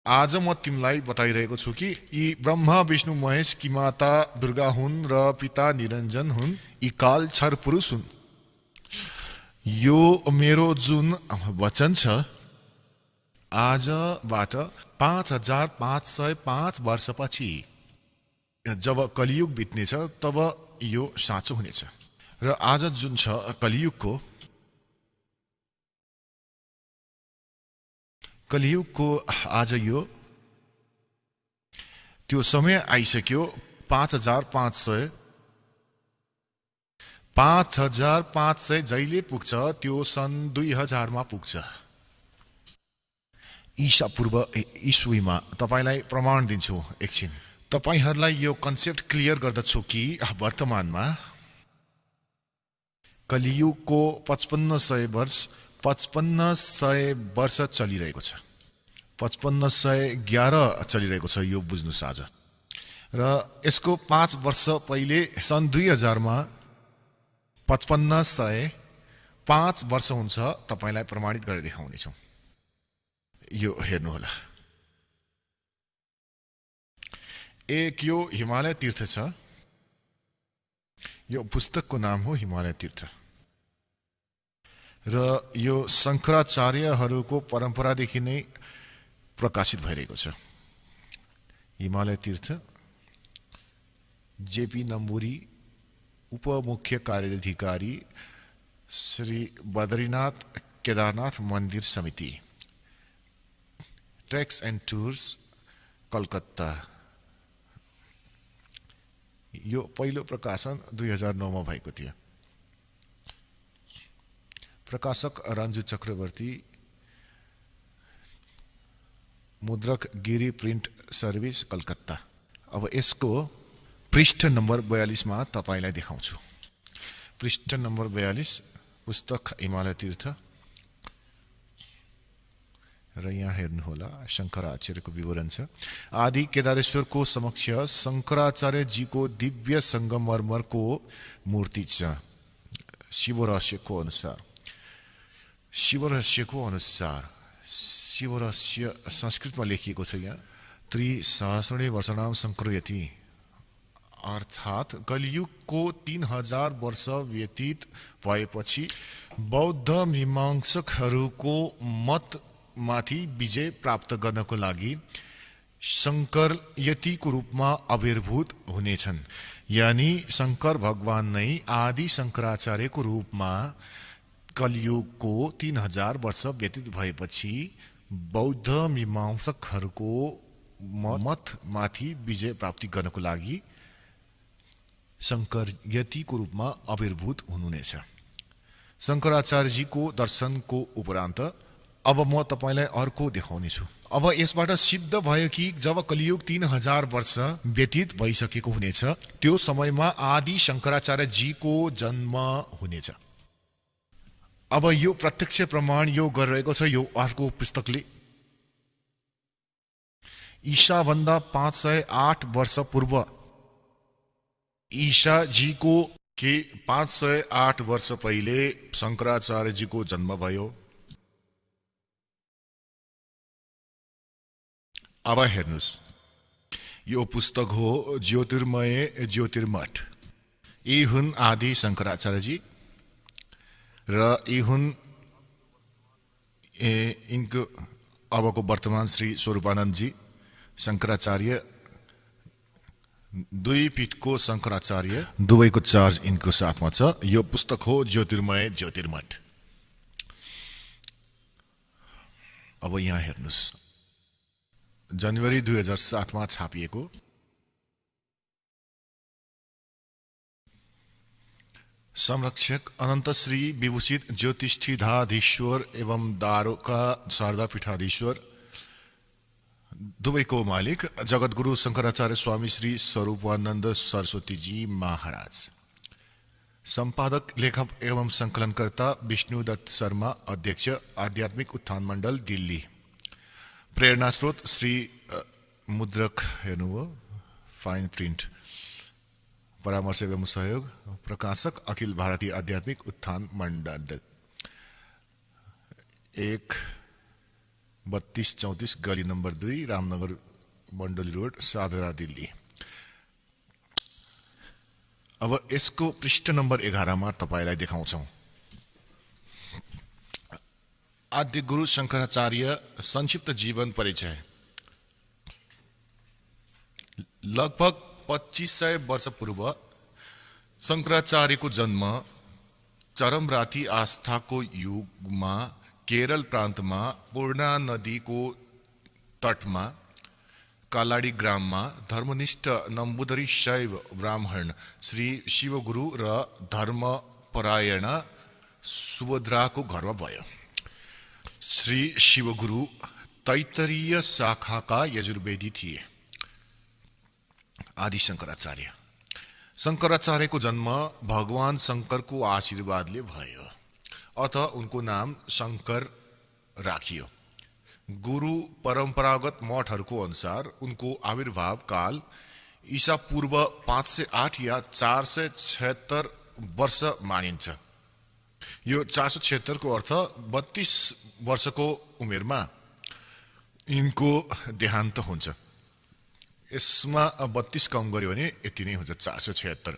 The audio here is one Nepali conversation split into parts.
आज म तिमीलाई बताइरहेको छु कि यी ब्रह्मा विष्णु महेश कि माता दुर्गा हुन् र पिता निरञ्जन हुन्। यी काल छर पुरुष हुन्। यो मेरो जुन वचन छ आजबाट 5505 वर्षपछि जब कलियुग बित्नेछ तब यो साँचो हुनेछ। र आज जुन छ कलियुगको आज यो त्यो समय आइसक्यो। 5500 जहिले पुग्छ त्यो सन् 2000 मा पुग्छ। ईसा पूर्व ईस्वीमा तपाईलाई प्रमाण दिन्छु एकछिन। तपाईहरूलाई यो कन्सेप्ट क्लियर गर्दछु कि वर्तमानमा कलियुगको 5500 वर्ष चलिरहेको छ। 5511 चलिरहेको छ, यो बुझ्नुस् आज। र यसको 5 वर्ष पहिले सन् 2000 मा 5505 वर्ष हुन्छ। तपाईलाई प्रमाणित गरेर देखाउनेछु। यो हेर्नुहोला। एक यो हिमालय तीर्थ छ। यो पुस्तकको नाम हो हिमालय तीर्थ। र यो शङ्कराचार्यहरूको परम्परादेखि नै प्रकाशित भइरहेको छ। हिमालय तीर्थ जेपी नम्बुरी उपमुख्य कार्याधिकारी श्री बद्रीनाथ केदारनाथ मन्दिर समिति ट्रेक्स एन्ड टुर्स कलकत्ता। यो पहिलो प्रकाशन 2009 मा भएको थियो। प्रकाशक रञ्जु चक्रवर्ती, मुद्रक गिरी प्रिन्ट सर्भिस कलकत्ता। अब यसको पृष्ठ नम्बर 42 मा तपाईलाई देखाउँछु। पृष्ठ नम्बर 42 पुस्तक हिमालय तीर्थ। र यहाँ हेर्नुहोला शङ्कराचार्यको विवरण छ। आदि केदारेश्वरको समक्ष शङ्कराचार्यजीको दिव्य संगमरमरको मूर्ति छ। शिवरहस्यको शिवरहस्य संस्कृतमा लेखिएको छ। यहाँ त्रिसहस्रणे वर्षणाम शङ्करयति, अर्थात् कलियुगको 3000 वर्ष व्यतीत भएपछि बौद्ध मीमांसकहरूको मतमाथि विजय प्राप्त गर्नको लागि शङ्कर यतिको रूपमा आविर्भूत हुनेछन्। यानी शङ्कर भगवान नै आदि शङ्कराचार्यको रूपमा कलियुगको 3000 वर्ष व्यतीत भएपछि बौद्ध मीमांसकहरूको मतमाथि विजय प्राप्ति गर्नको लागि शङ्कर यतिको रूपमा आविर्भूत हुनुहुनेछ। शङ्कराचार्यजीको दर्शनको उपरान्त अब म तपाईलाई अर्को देखाउनेछु। अब यसबाट सिद्ध भयो कि जब कलियुग 3000 वर्ष व्यतीत भइसकेको हुनेछ त्यो समयमा आदि शङ्कराचार्यजीको जन्म हुनेछ। अब यो प्रत्यक्ष प्रमाण यो गरिरहेको छ यो अर्को पुस्तकले। ईसाभन्दा 508 वर्ष पूर्व ईसाजीको 508 वर्ष पहिले शङ्कराचार्यजीको जन्म भयो। अब हेर्नुस्, यो पुस्तक हो ज्योतिर्मय ज्योतिर्मठ। यी हुन् आदि शङ्कराचार्यजी र यी हुन् इनको अबको वर्तमान श्री स्वरूपानन्दजी शङ्कराचार्य। दुई पीठको शङ्कराचार्य, दुवैको चार्ज इनको साथमा छ। यो पुस्तक हो ज्योतिर्मय ज्योतिर्मठ। अब यहाँ हेर्नुस्, जनवरी 2007 मा छापिएको। संरक्षक अनन्त श्री विभूषित ज्योतिष्ठिधाधीश्वर एवं दारोका शारदा पीठाधीश्वर दुवैको मालिक जगद्गुरु शङ्कराचार्य स्वामी श्री स्वरूपानन्द सरस्वतीजी महाराज। सम्पादक लेखक एवं सङ्कलनकर्ता विष्णुदत्त शर्मा, अध्यक्ष आध्यात्मिक उत्थान मण्डल दिल्ली। प्रेरणा स्रोत श्री मुद्रक हेर्नुभयो, फाइन प्रिन्ट। परामर्श एवं सहयोग प्रकाशक अखिल भारतीय आध्यात्मिक उत्थान मण्डल। एक 3234 गली नम्बर 2 रामनगर मण्डली रोड साधरा दिल्ली। अब यसको पृष्ठ नम्बर 11 मा तपाईलाई देखाउँछौं। आद्य गुरु शंकराचार्य संक्षिप्त जीवन परिचय। लगभग 2500 वर्ष पूर्व शंकराचार्यको जन्म चरमराती आस्थाको युगमा केरल प्रान्तमा पूर्णा नदीको तटमा कालाडी ग्राममा धर्मनिष्ठ नम्बुदरी शैव ब्राह्मण श्री शिवगुरु र धर्मपरायण सुभद्राको घरमा भयो। श्री शिवगुरु तैत्तरीय शाखाका यजुर्वेदी थिए। आदि शंकराचार्य। शंकराचार्यको जन्म भगवान शंकरको आशीर्वादले भयो, अत उनको नाम शंकर राखियो। गुरु परम्परागत मठहरूको अनुसार उनको आविर्भाव काल ईसा पूर्व 508 या 476 वर्ष मानिन्छ। यो 476 को अर्थ 32 वर्षको उमेरमा यिनको देहान्त हुन्छ। यसमा 32 कम गर्यो भने यति नै हुन्छ 476,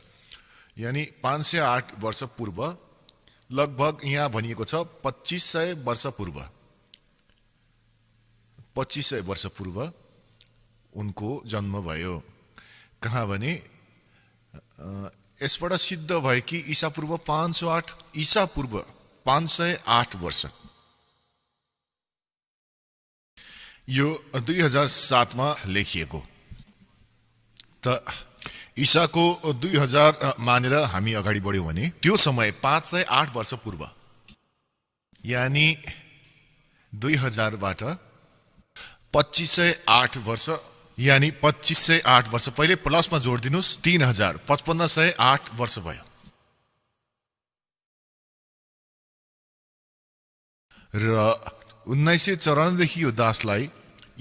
यानी 508 वर्ष पूर्व, लगभग यहाँ भनिएको छ 2500 वर्ष पूर्व। 2500 वर्ष पूर्व उनको जन्म भयो। कहाँ भने यसबाट सिद्ध भयो कि ईसा पूर्व 508 ईसा पूर्व 508 वर्ष। यो 2007 मा लेखिएको। त ईसाको 2000 मानेर हामी अगाडि बढ्यौं भने त्यो समय 508 वर्ष पूर्व, यानी 2000 बाट 2508 वर्ष, यानी 2508 वर्ष पहिले प्लसमा जोड दिनुस् 3000 5508 वर्ष भयो। र 1954 देखि यो दासलाई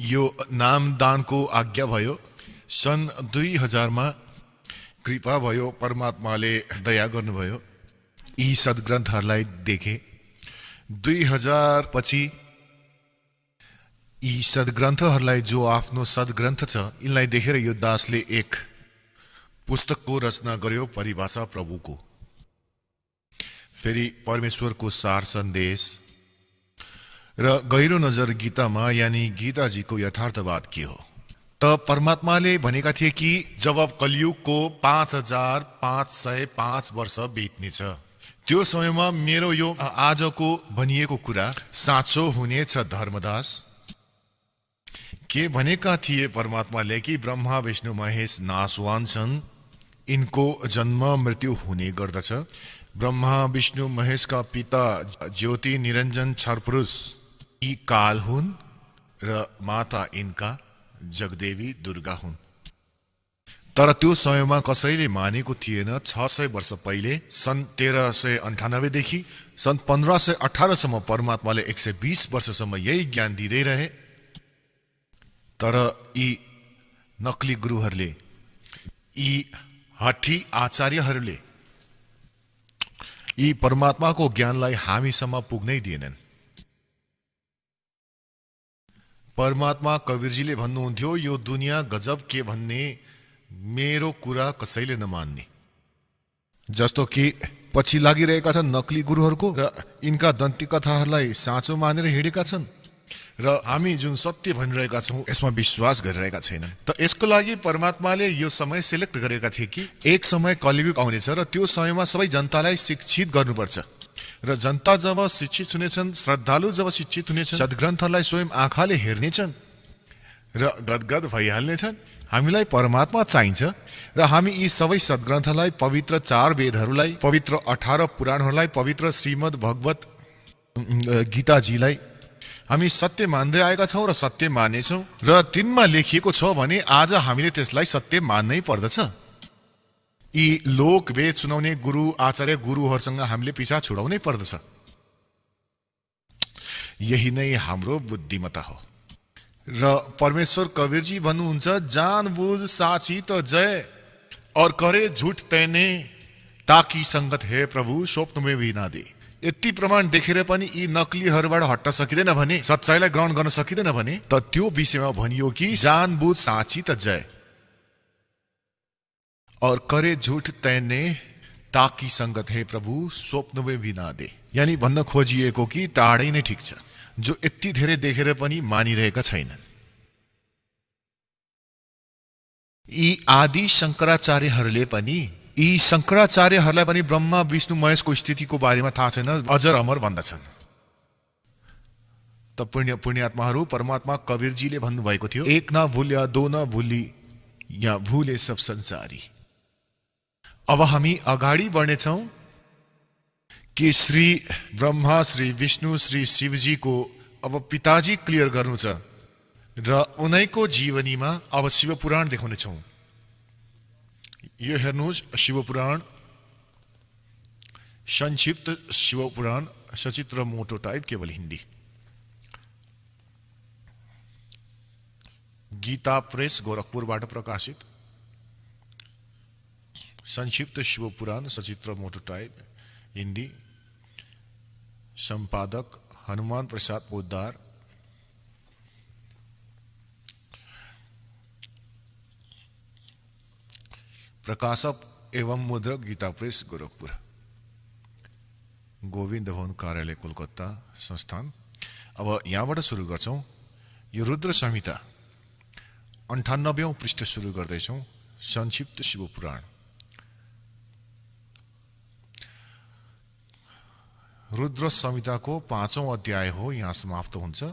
यो नामदानको आज्ञा भयो। सन् 2000 मा कृपा भयो, परमात्माले दया गर्नुभयो, यी सद्ग्रन्थहरूलाई देखे। 2000 पछि यी सद्ग्रन्थहरूलाई, जो आफ्नो सद्ग्रन्थ छ, यिनलाई देखेर यो दासले एक पुस्तकको रचना गर्यो, परिभाषा प्रभुको। फेरि परमेश्वरको सार सन्देश र गहिरो नजर गीतामा, यानी गीताजीको यथार्थवाद के हो। त परमात्माले भनेका थिए कि जब कलियुगको 5505 वर्ष बित्नेछ, त्यो समयमा मेरो यो आजको भनिएको कुरा साँचो हुनेछ। धर्मदास के भनेका थिए परमात्माले कि ब्रह्मा विष्णु महेश नाशवान छन्, यिनको जन्म मृत्यु हुने गर्दछ। ब्रह्मा विष्णु महेशका पिता ज्योति निरञ्जन क्षरपुरुष यी काल हुन् र माता यिनका जगदेवी दुर्गा हुन्। तर त्यो समयमा कसैले मानेको थिएन। 600 वर्ष पहिले सन् 1398 देखि सन् 1518 सम्म परमात्माले 120 वर्षसम्म यही ज्ञान दिँदै रहे। तर यी नकली गुरुहरूले, यी हठी आचार्यहरूले यी परमात्माको ज्ञानलाई हामीसम्म पुग्नै दिएनन्। परमात्मा कवीरजीले भन्नुहुन्थ्यो, यो दुनियाँ गजब के भन्ने, मेरो कुरा कसैले नमान्ने। जस्तो कि पछि लागिरहेका छन् नकली गुरुहरूको र यिनका दन्ती कथाहरूलाई साँचो मानेर हिँडेका छन्, र हामी जुन सत्य भनिरहेका छौं यसमा विश्वास गरिरहेका छैनन्। त यसको लागि परमात्माले यो समय सिलेक्ट गरेका थिए कि एक समय कलियुग आउनेछ र त्यो समयमा सबै जनतालाई शिक्षित गर्नुपर्छ। र जनता जब शिक्षित हुनेछन्, श्रद्धालु जब शिक्षित हुनेछन्, सद्ग्रन्थलाई स्वयं आँखाले हेर्नेछन् र गदगद भइहाल्नेछन्। हामीलाई परमात्मा चाहिन्छ र हामी यी सबै सद्ग्रन्थलाई, पवित्र 4 वेदहरूलाई, पवित्र 18 पुराणहरूलाई, पवित्र श्रीमद् भगवत गीताजीलाई हामी सत्य मान्दै आएका छौं र सत्य मानेछौं, र तिनमा लेखिएको छ भने आज हामीले त्यसलाई सत्य मान्नै पर्दछ। यी लोक वेद सुनाउने गुरु आचार्य गुरुहरूसँग हामीले पिछा छुडाउनै पर्दछ। यही नै हाम्रो बुद्धिमत्ता हो। र परमेश्वर कबीरजी भन्नुहुन्छ, जानबुझ साची त जय और करे झूठ तैने, ताकि संगत है प्रभु स्वप्न में भी ना दे। यति प्रमाण देखेर पनि यी नक्लीहरूबाट हट्न सकिँदैन भने, सच्चाइलाई ग्रहण गर्न सकिँदैन भने, त त्यो विषयमा भनियो कि जानबुझ साँची त जय और करे झूठ तैने ताकि संगत है प्रभु स्वप्न वे बिना दे। यानी भन्न खोजिएको कि टाढै नै ठिक छ, जो यति धेरै देखेर पनि मानिरहेका छैनन्। यी आदि शंकराचार्यहरूले पनि ब्रह्मा विष्णु महेशको स्थितिको बारेमा थाहा छैन, अजर अमर भन्दछन्। त पुण्यात्माहरू, परमात्मा कबीरजीले भन्नुभएको थियो, एक ना भूल्या दो ना भूली या भूले सब संसारी। अब हामी अगाडि बढ्नेछौँ कि श्री ब्रह्मा, श्री विष्णु, श्री शिवजीको अब पिताजी क्लियर गर्नु छ र उनैको जीवनीमा अब शिवपुराण देखाउनेछौँ। यो हेर्नुहोस्, शिवपुराण, संक्षिप्त शिवपुराण, सचित्र मोटो टाइप, केवल हिन्दी, गीता प्रेस गोरखपुरबाट प्रकाशित। संक्षिप्त शिवपुराण, सचित्र मोटो टाइप, हिन्दी, संपादक हनुमान प्रसाद पोद्दार। प्रकाशक एवं मुद्रक गीता प्रेस गोरखपुर, गोविन्द भवन कार्यालय कोलकाता संस्थान। अब यहाँबाट सुरु गर्छौं। यो रुद्र संहिता 98औं पृष्ठ सुरु गर्दैछौं। संक्षिप्त शिवपुराण। रुद्र संहिताको 5औं अध्याय हो, यहाँ समाप्त हुन्छ।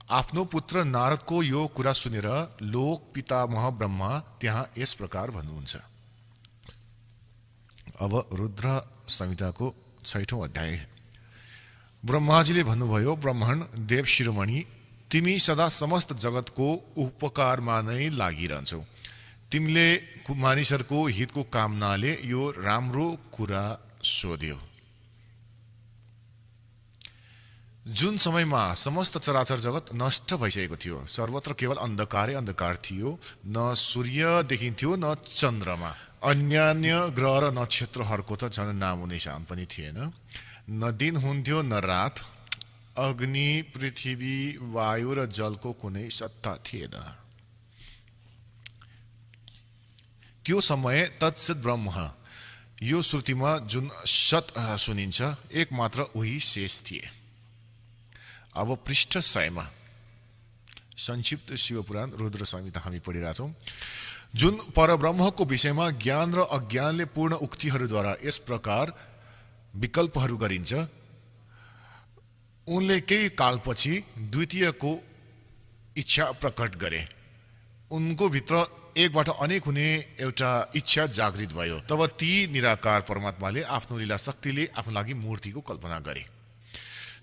आफ्नो पुत्र नारदको यो कुरा सुनेर लोक पितामह ब्रह्मा त्यहाँ यस प्रकार भन्नुहुन्छ। अब रुद्र संहिताको 6औं अध्याय। ब्रह्माजीले भन्नुभयो, ब्राह्मण देव शिरोमणि, तिमी सदा समस्त जगतको उपकारमा नै लागिरहन्छौ। तिमीले मानिसहरूको हितको कामनाले यो राम्रो कुरा सोध्यो। जुन समयमा समस्त चराचर जगत नष्ट भइसकेको थियो, सर्वत्र केवल अन्धकारै अन्धकार थियो, न सूर्य देखिन्थ्यो न चन्द्रमा, अन्यान्य ग्रह र नक्षत्रहरूको त झन् नामो निशान पनि थिएन, न दिन हुन्थ्यो न रात, अग्नि, पृथ्वी, वायु र जलको कुनै सत्ता थिएन। त्यो समय तत्सत ब्रह्म, यो श्रुतिमा जुन सत सुनिन्छ, एक मात्र उही शेष थिए। अब पृष्ठ 100 मा संक्षिप्त शिवपुराण रुद्र संहिता हामी पढिरहेछौँ। जुन परब्रह्मको विषयमा ज्ञान र अज्ञानले पूर्ण उक्तिहरूद्वारा यस प्रकार विकल्पहरू गरिन्छ, उनले केही कालपछि द्वितीयको इच्छा प्रकट गरे। उनको भित्र एकबाट अनेक हुने एउटा इच्छा जागृत भयो। तब ती निराकार परमात्माले आफ्नो लीला शक्तिले आफ्नो लागि मूर्तिको कल्पना गरे।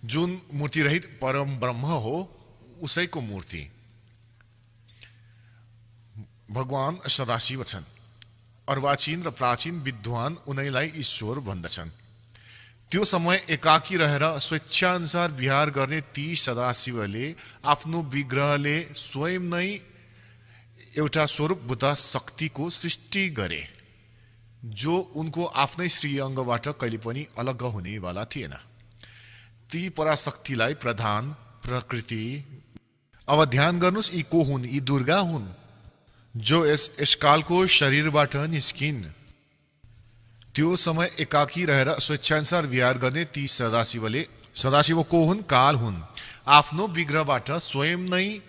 जुन मूर्ति रहित परम ब्रह्म हो, उसैको मूर्ति भगवान सदाशिव छन्। अर्वाचीन र प्राचीन विद्वान उनैलाई ईश्वर भन्दछन्। त्यो समय एकाकी रहेर स्वेच्छाअनुसार विहार गर्ने ती सदाशिवले आफ्नो विग्रहले स्वयं नै एउटा स्वरूपभूत शक्तिको सृष्टि गरे, जो उनको आफ्नै श्रीअङ्गबाट कहिले पनि अलग हुनेवाला थिएन। ती पराशक्तिलाई प्रधान प्रकृति। अब ध्यान गर्नुस्, यी को हुन्? यी दुर्गा हुन्, जो यस कालको शरीरबाट निस्किन्। त्यो समय एकाकी रहेर स्वेच्छाअनुसार विहार गर्ने ती सदाशिव को हुन्? काल हुन्। आफ्नो विग्रहबाट स्वयं नै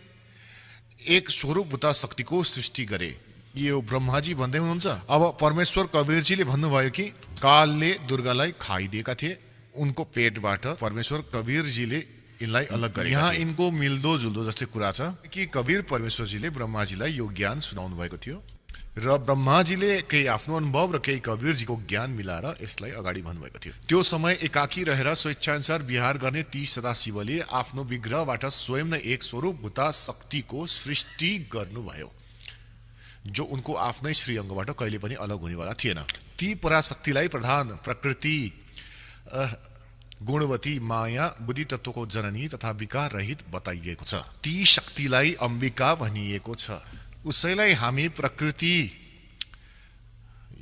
एक स्वरूपभूत शक्तिको सृष्टि गरे। यो ब्रह्माजी भन्दै हुनुहुन्छ। अब परमेश्वर कबीरजीले भन्नुभयो कि कालले दुर्गालाई खाइदिएका थिए। उनको पेटबाट परमेश्वर कबीरजीले इनलाई अलग गरे। यहाँ इनको मिल्दो जुल्दो जस्तै कुरा छ कि कबीर परमेश्वरजीले ब्रह्माजीलाई यो ज्ञान सुनाउनु भएको थियो र ब्रह्माजीले केही आफ्नो अनुभव र केही कबीरजीको ज्ञान मिलाएर यसलाई अगाडि भन्नुभएको थियो। त्यो समय एकाकी रहेर स्वेच्छाअनुसार विहार गर्ने ती सदाशिवले आफ्नो विग्रहबाट स्वयं नै एक स्वरूपभूत शक्तिको सृष्टि गर्नुभयो, जो उनको आफ्नै श्रीअङ्गबाट कहिले पनि अलग हुनेवाला थिएन। ती पराशक्तिलाई प्रधान प्रकृति, गुणवती, माया, बुद्धि तत्वको जननी तथा विकार रहित बताइएको छ। ती शक्तिलाई अम्बिका भनिएको छ। उसैलाई हामी प्रकृति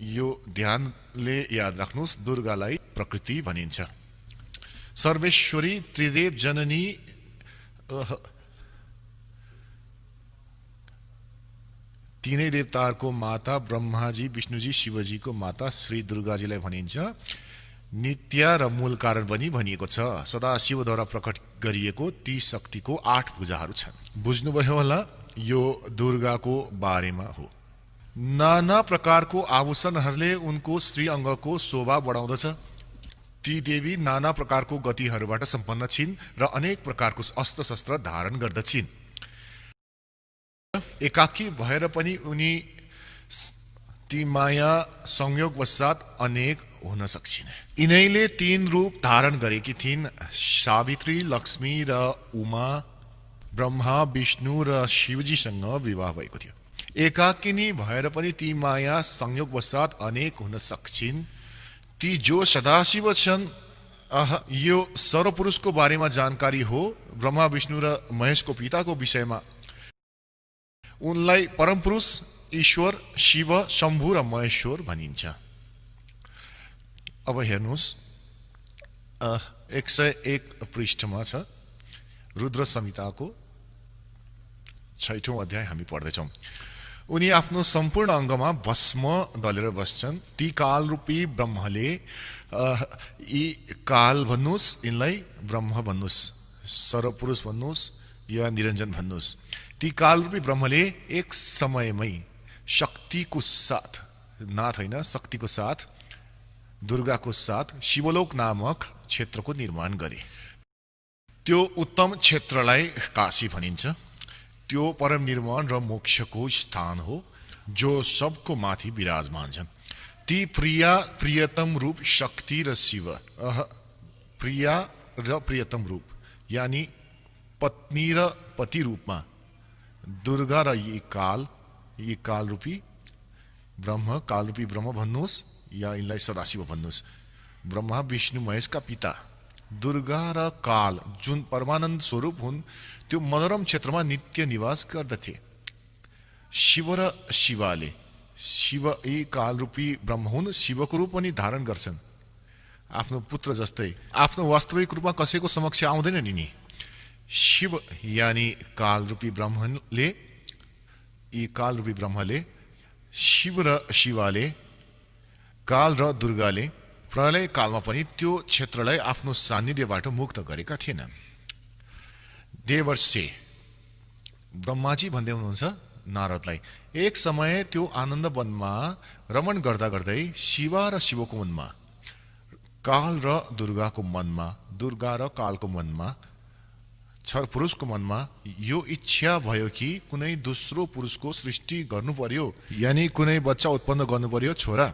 यो ध्यानले याद राख्नुहोस्, दुर्गालाई प्रकृति भनिन्छ। सर्वेश्वरी, त्रिदेव जननी, तीनै देवताहरूको माता ब्रह्माजी, विष्णुजी, शिवजीको माता श्री दुर्गाजीलाई भनिन्छ। नित्य र मूल कारण पनि भनिएको छ। सदाशिवद्वारा प्रकट गरिएको ती शक्तिको 8 भुजाहरू छन्। बुझ्नुभयो होला, यो दुर्गाको बारेमा हो। नाना प्रकारको आभूषणहरूले उनको श्री अङ्गको शोभा बढाउँदछ। ती देवी नाना प्रकारको गतिहरूबाट सम्पन्न छिन् र अनेक प्रकारको अस्त्र शस्त्र धारण गर्दछिन्। एकाकी भएर पनि उनी ती माया संयोगवशात अनेक हुन सक्छिन्। यिनैले 3 रूप धारण गरेकी थिइन्। सावित्री, लक्ष्मी र उमा। ब्रह्मा, विष्णु र शिवजीसँग विवाह भएको थियो। एकाकिनी भएर पनि ती माया संयोगवशात अनेक हुन सक्छिन्। ती जो सदाशिव छन्, यो सर्वपुरुषको बारेमा जानकारी हो। ब्रह्मा, विष्णु र महेशको पिताको विषयमा उनलाई परमपुरुष, ईश्वर, शिव, शम्भु र महेश्वर भनिन्छ। अब हेर्नुहोस्, 101 पृष्ठमा छ रुद्र संहिताको 6औं अध्याय हामी पढ्दैछौँ। उनी आफ्नो सम्पूर्ण अङ्गमा भस्म दलेर बस्छन्। ती कालरूपी ब्रह्मले, यी काल भन्नुहोस्, यिनलाई ब्रह्म भन्नुहोस्, सर्वपुरुष भन्नुहोस् या निरञ्जन भन्नुहोस्। ती कालरूपी ब्रह्मले एक समयमै शक्तिको साथ, नाथ होइन, शक्तिको साथ, दुर्गाको साथ शिवलोक नामक क्षेत्रको निर्माण गरे। त्यो उत्तम क्षेत्रलाई काशी भनिन्छ। त्यो परम निर्माण र मोक्षको स्थान हो, जो सबको माथि विराजमान छन्। ती प्रियतम रूप शक्ति र शिव, प्रिया र प्रियतम रूप यानी पत्नी र पति रूपमा दुर्गा र यी काल रूपी ब्रह्म, कालरूपी ब्रह्म भन्नुहोस् या यिनलाई सदाशिव भन्नुहोस्। ब्रह्मा, विष्णु, महेशका पिता दुर्गा र काल जुन परमानन्द स्वरूप हुन्, त्यो मनोरम क्षेत्रमा नित्य निवास गर्दथे। शिव र शिवाले, शिव यी कालरूपी ब्रह्म हुन्, शिवको रूप पनि धारण गर्छन्। आफ्नो पुत्र जस्तै आफ्नो वास्तविक रूपमा कसैको समक्ष आउँदैन नि। शिव यानी कालरूपी ब्रह्मले, यी कालरूपी ब्रह्मले, शिव र शिवाले, काल र दुर्गाले प्रलय कालमा पनि त्यो क्षेत्रलाई आफ्नो सान्निध्यबाट मुक्त गरेका थिएनन्। देवर्षि ब्रह्माजी भन्दै हुनुहुन्छ नारदलाई, एक समय त्यो आनन्द वनमा रमण गर्दा गर्दै शिवा र शिवको मनमा, काल र दुर्गाको मनमा, दुर्गा र कालको मनमा, छर पुरुषको मनमा यो इच्छा भयो कि कुनै दोस्रो पुरुषको सृष्टि गर्नु पर्यो, यानी कुनै बच्चा उत्पन्न गर्नु पर्यो, छोरा,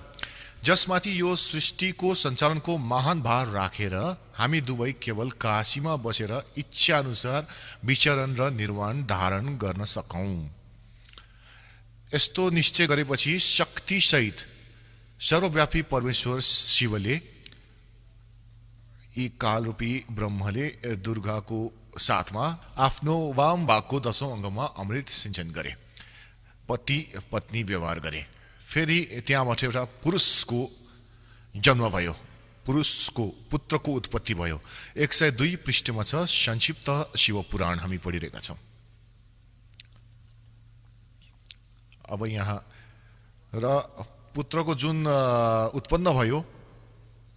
जसमाथि यो सृष्टिको सञ्चालनको महान भार राखेर हामी दुवै केवल काशीमा बसेर इच्छा अनुसार विचरण र निर्वाण धारण गर्न सकौं। यस्तो निश्चय गरेपछि शक्ति सहित सर्वव्यापी परमेश्वर शिवले, यी कालरूपी ब्रह्मले दुर्गाको साथमा आफ्नो वाम भागको 10औं अङ्गमा अमृत सिञ्चन गरे। पति पत्नी व्यवहार गरे। फेरि त्यहाँबाट एउटा पुरुषको जन्म भयो, पुरुषको पुत्रको उत्पत्ति भयो। 102 पृष्ठमा छ संक्षिप्त शिव पुराण हामी पढिरहेका छौँ। अब यहाँ र पुत्रको जुन उत्पन्न भयो,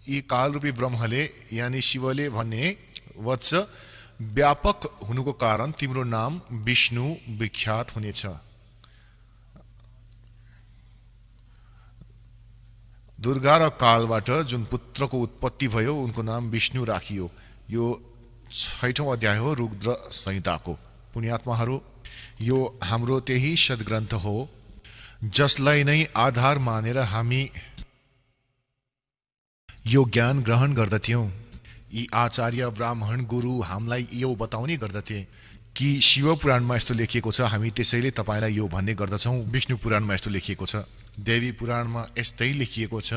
यी कालरूपी ब्रह्मले यानी शिवले भन्ने, वत्स व्यापक हुनुको कारण तिम्रो नाम विष्णु विख्यात हुनेछ। दुर्गा र कालबाट जुन पुत्रको उत्पत्ति भयो, उनको नाम विष्णु राखियो। यो 6औं अध्याय हो रुद्र संहिताको। पुण्यात्माहरू, यो हाम्रो त्यही सद्ग्रन्थ हो जसलाई नै आधार मानेर हामी यो ज्ञान ग्रहण गर्दथ्यौं। यी आचार्य, ब्राह्मण, गुरु हामीलाई यो बताउने गर्दथे कि शिव पुराणमा यस्तो लेखिएको छ, हामी त्यसैले तपाईँलाई यो भन्ने गर्दछौँ। विष्णु पुराणमा यस्तो लेखिएको छ, देवी पुराणमा यस्तै लेखिएको छ।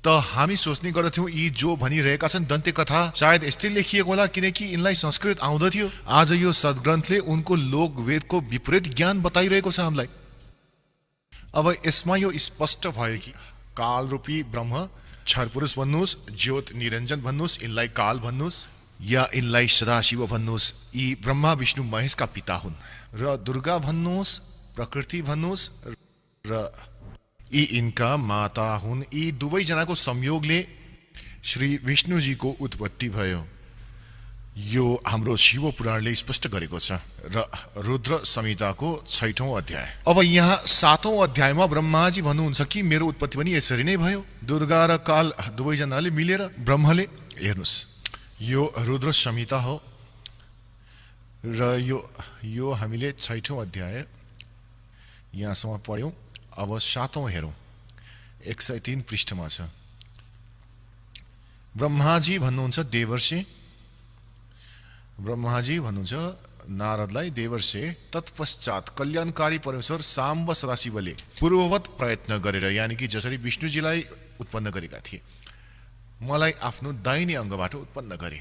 त हामी सोच्ने गर्दथ्यौँ यी जो भनिरहेका छन् दन्ते कथा सायद यस्तै लेखिएको होला, किनकि यिनलाई संस्कृत आउँदथ्यो। आज यो सद्ग्रन्थले उनको लोकवेदको विपरीत ज्ञान बताइरहेको छ हामीलाई। अब यसमा यो स्पष्ट भयो कि काल रूपी ब्रह्म, क्षर पुरुष भन्नुहोस्, ज्योत निरञ्जन भन्नुहोस्, यिनलाई काल भन्नुहोस् या यिनलाई सदाशिव भन्नुहोस्, यी ब्रह्मा विष्णु महेशका पिता हुन्। र दुर्गा भन्नुहोस्, प्रकृति भन्नुहोस् र यी यिनका माता हुन्। यी दुवैजनाको संयोगले श्री विष्णुजीको उत्पत्ति भयो। यो हाम्रो शिव पुराणले स्पष्ट गरेको छ। र रुद्र संहिताको 6औं अध्याय। अब यहाँ 7औं अध्यायमा ब्रह्माजी भन्नुहुन्छ कि मेरो उत्पत्ति पनि यसरी नै भयो। दुर्गा र काल दुवैजनाले मिलेर ब्रह्मले, हेर्नुहोस् यो रुद्र संहिता हो र यो हामीले 6औं अध्याय यहाँसम्म पढ्यौं। अब 7औं हेरौं, 103 पृष्ठमा छ। ब्रह्माजी भन्नुहुन्छ देवर्षि, ब्रह्माजी भन्नुहुन्छ नारदलाई, देवर्षे तत्पश्चात कल्याणकारी परमेश्वर साम्ब सदाशिवले पूर्ववत प्रयत्न गरेर, यानि कि जसरी विष्णुजीलाई उत्पन्न गरेका थिए, मलाई आफ्नो दाहिने अङ्गबाट उत्पन्न गरे।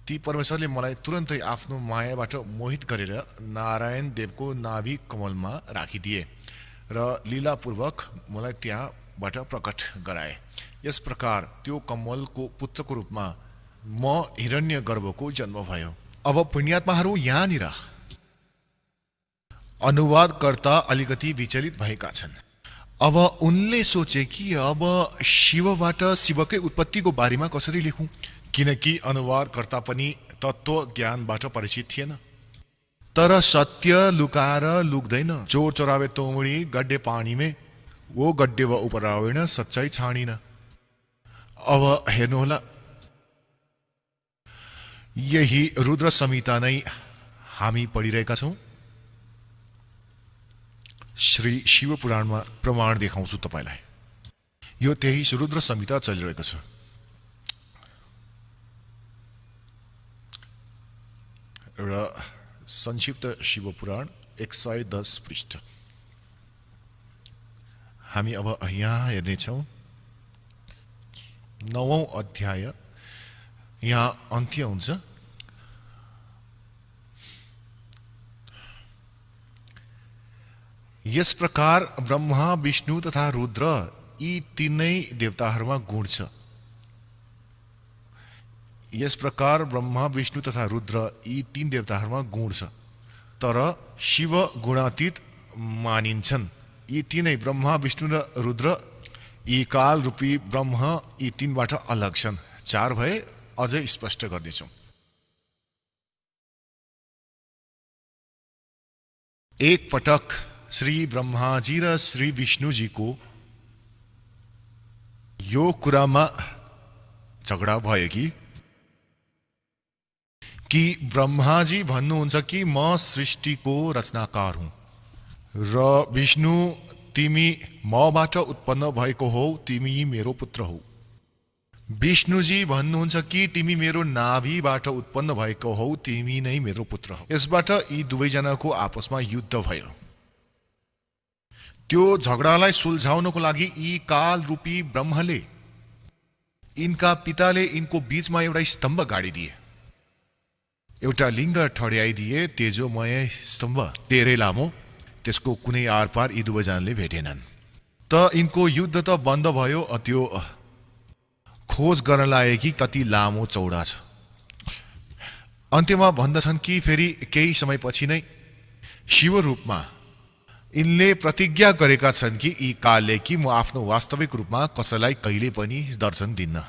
ती परमेश्वरले मलाई तुरन्तै आफ्नो मायाबाट मोहित गरेर नारायण देवको नाभि कमलमा राखिदिए र लीलापूर्वक मलाई त्यहाँबाट प्रकट गराए। यस प्रकार त्यो कमलको पुत्रको रूपमा म हिरण्य गर्भको जन्म भयो। अब पुण्यात्माहरू यहाँनिर अनुवादकर्ता अलिकति विचलित भएका छन्। अब उनले सोचे कि अब शिवबाट शिवकै उत्पत्तिको बारेमा कसरी लेखौं, किनकि अनुवादकर्ता पनि तत्त्व ज्ञानबाट परिचित थिएन। तर सत्य लुकाएर लुक्दैन। चोर चोरावे तोमड़ी गड्ढे पानी में, वो गड्ढे व ऊपर आवेन, सच्चाई छानिन। अब हेर्नुहोला, यही रुद्र संहिता नै हामी पढिरहेका छौं। श्री शिव पुराणमा प्रमाण देखाउँछु तपाईलाई। यो त्यही रुद्र संहिता चलिरहेको छ। र संक्षिप्त शिव पुराण 110 पृष्ठ। हामी अब यहाँ हेर्नेछौं 9औं अध्याय। यहाँ अन्त्य हुन्छ। यस प्रकार ब्रह्मा विष्णु तथा रुद्र यी तीनै देवताहरूमा गुण छ। यस प्रकार ब्रह्मा विष्णु तथा रुद्र यी तीन देवताहरूमा गुण छ, तर शिव गुणातीत मानिन्छन्। यी तीनै ब्रह्मा विष्णु र रुद्र यी काल रूपी ब्रह्म यी तीनबाट अलग छन्। 4 भए, अझै स्पष्ट गर्नेछौं। एक पटक श्री ब्रह्माजी र श्री विष्णुजीको यो कुरामा झगडा भयो कि ब्रह्माजी भन्नुहुन्छ कि म सृष्टिको रचनाकार हुँ र विष्णु तिमी मबाट उत्पन्न भएको हौ, तिमी मेरो पुत्र हौ। विष्णुजी भन्नुहुन्छ कि तिमी मेरो नाभिबाट उत्पन्न भएको हौ, तिमी नै मेरो पुत्र हौ। यसबाट यी दुवैजनाको आपसमा युद्ध भयो। त्यो झगडालाई सुल्झाउनको लागि यी काल रूपी ब्रह्मले, यिनका पिताले यिनको बीचमा एउटा स्तम्भ गाडिदिए, एउटा लिङ्ग ठड्याइदिए, तेजोमय स्तम्भ, धेरै लामो। त्यसको कुनै आरपार यी दुवैजनाले भेटेनन्। त यिनको युद्ध त बन्द भयो। त्यो खोज गर्न लागे कि कति लामो चौडा छ। अन्त्यमा भन्दछन् कि फेरि केही समयपछि नै शिव रूपमा यिनले प्रतिज्ञा गरेका छन् कि यी कालले कि म आफ्नो वास्तविक रूपमा कसैलाई कहिले पनि दर्शन दिन्न।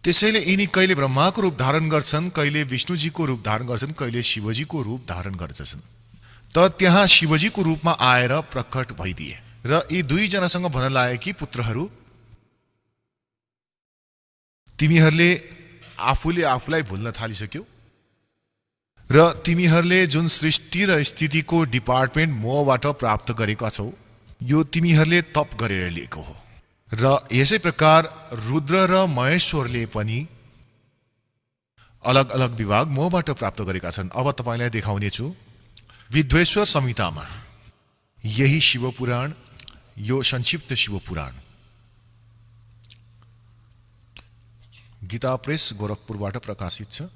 त्यसैले यिनी कहिले ब्रह्माको रूप धारण गर्छन्, कहिले विष्णुजीको रूप धारण गर्छन्, कहिले शिवजीको रूप धारण गर्छन्। त त्यहाँ शिवजीको रूपमा आएर प्रकट भइदिए र यी दुईजनासँग भन्न लागे कि पुत्रहरू, तिमीहरूले आफूले आफूलाई भुल्न थालिसक्यौ र तिमीहरूले जुन सृष्टि र स्थितिको डिपार्टमेन्ट मबाट प्राप्त गरेका छौ, यो तिमीहरूले तप गरेर लिएको हो। र यसै प्रकार रुद्र र महेश्वरले पनि अलग अलग विभाग मबाट प्राप्त गरेका छन्। अब तपाईलाई देखाउने छु विद्वेश्वर संहितामा यही शिव पुराण, यो संक्षिप्त शिव पुराण गीता प्रेस गोरखपुरबाट प्रकाशित छ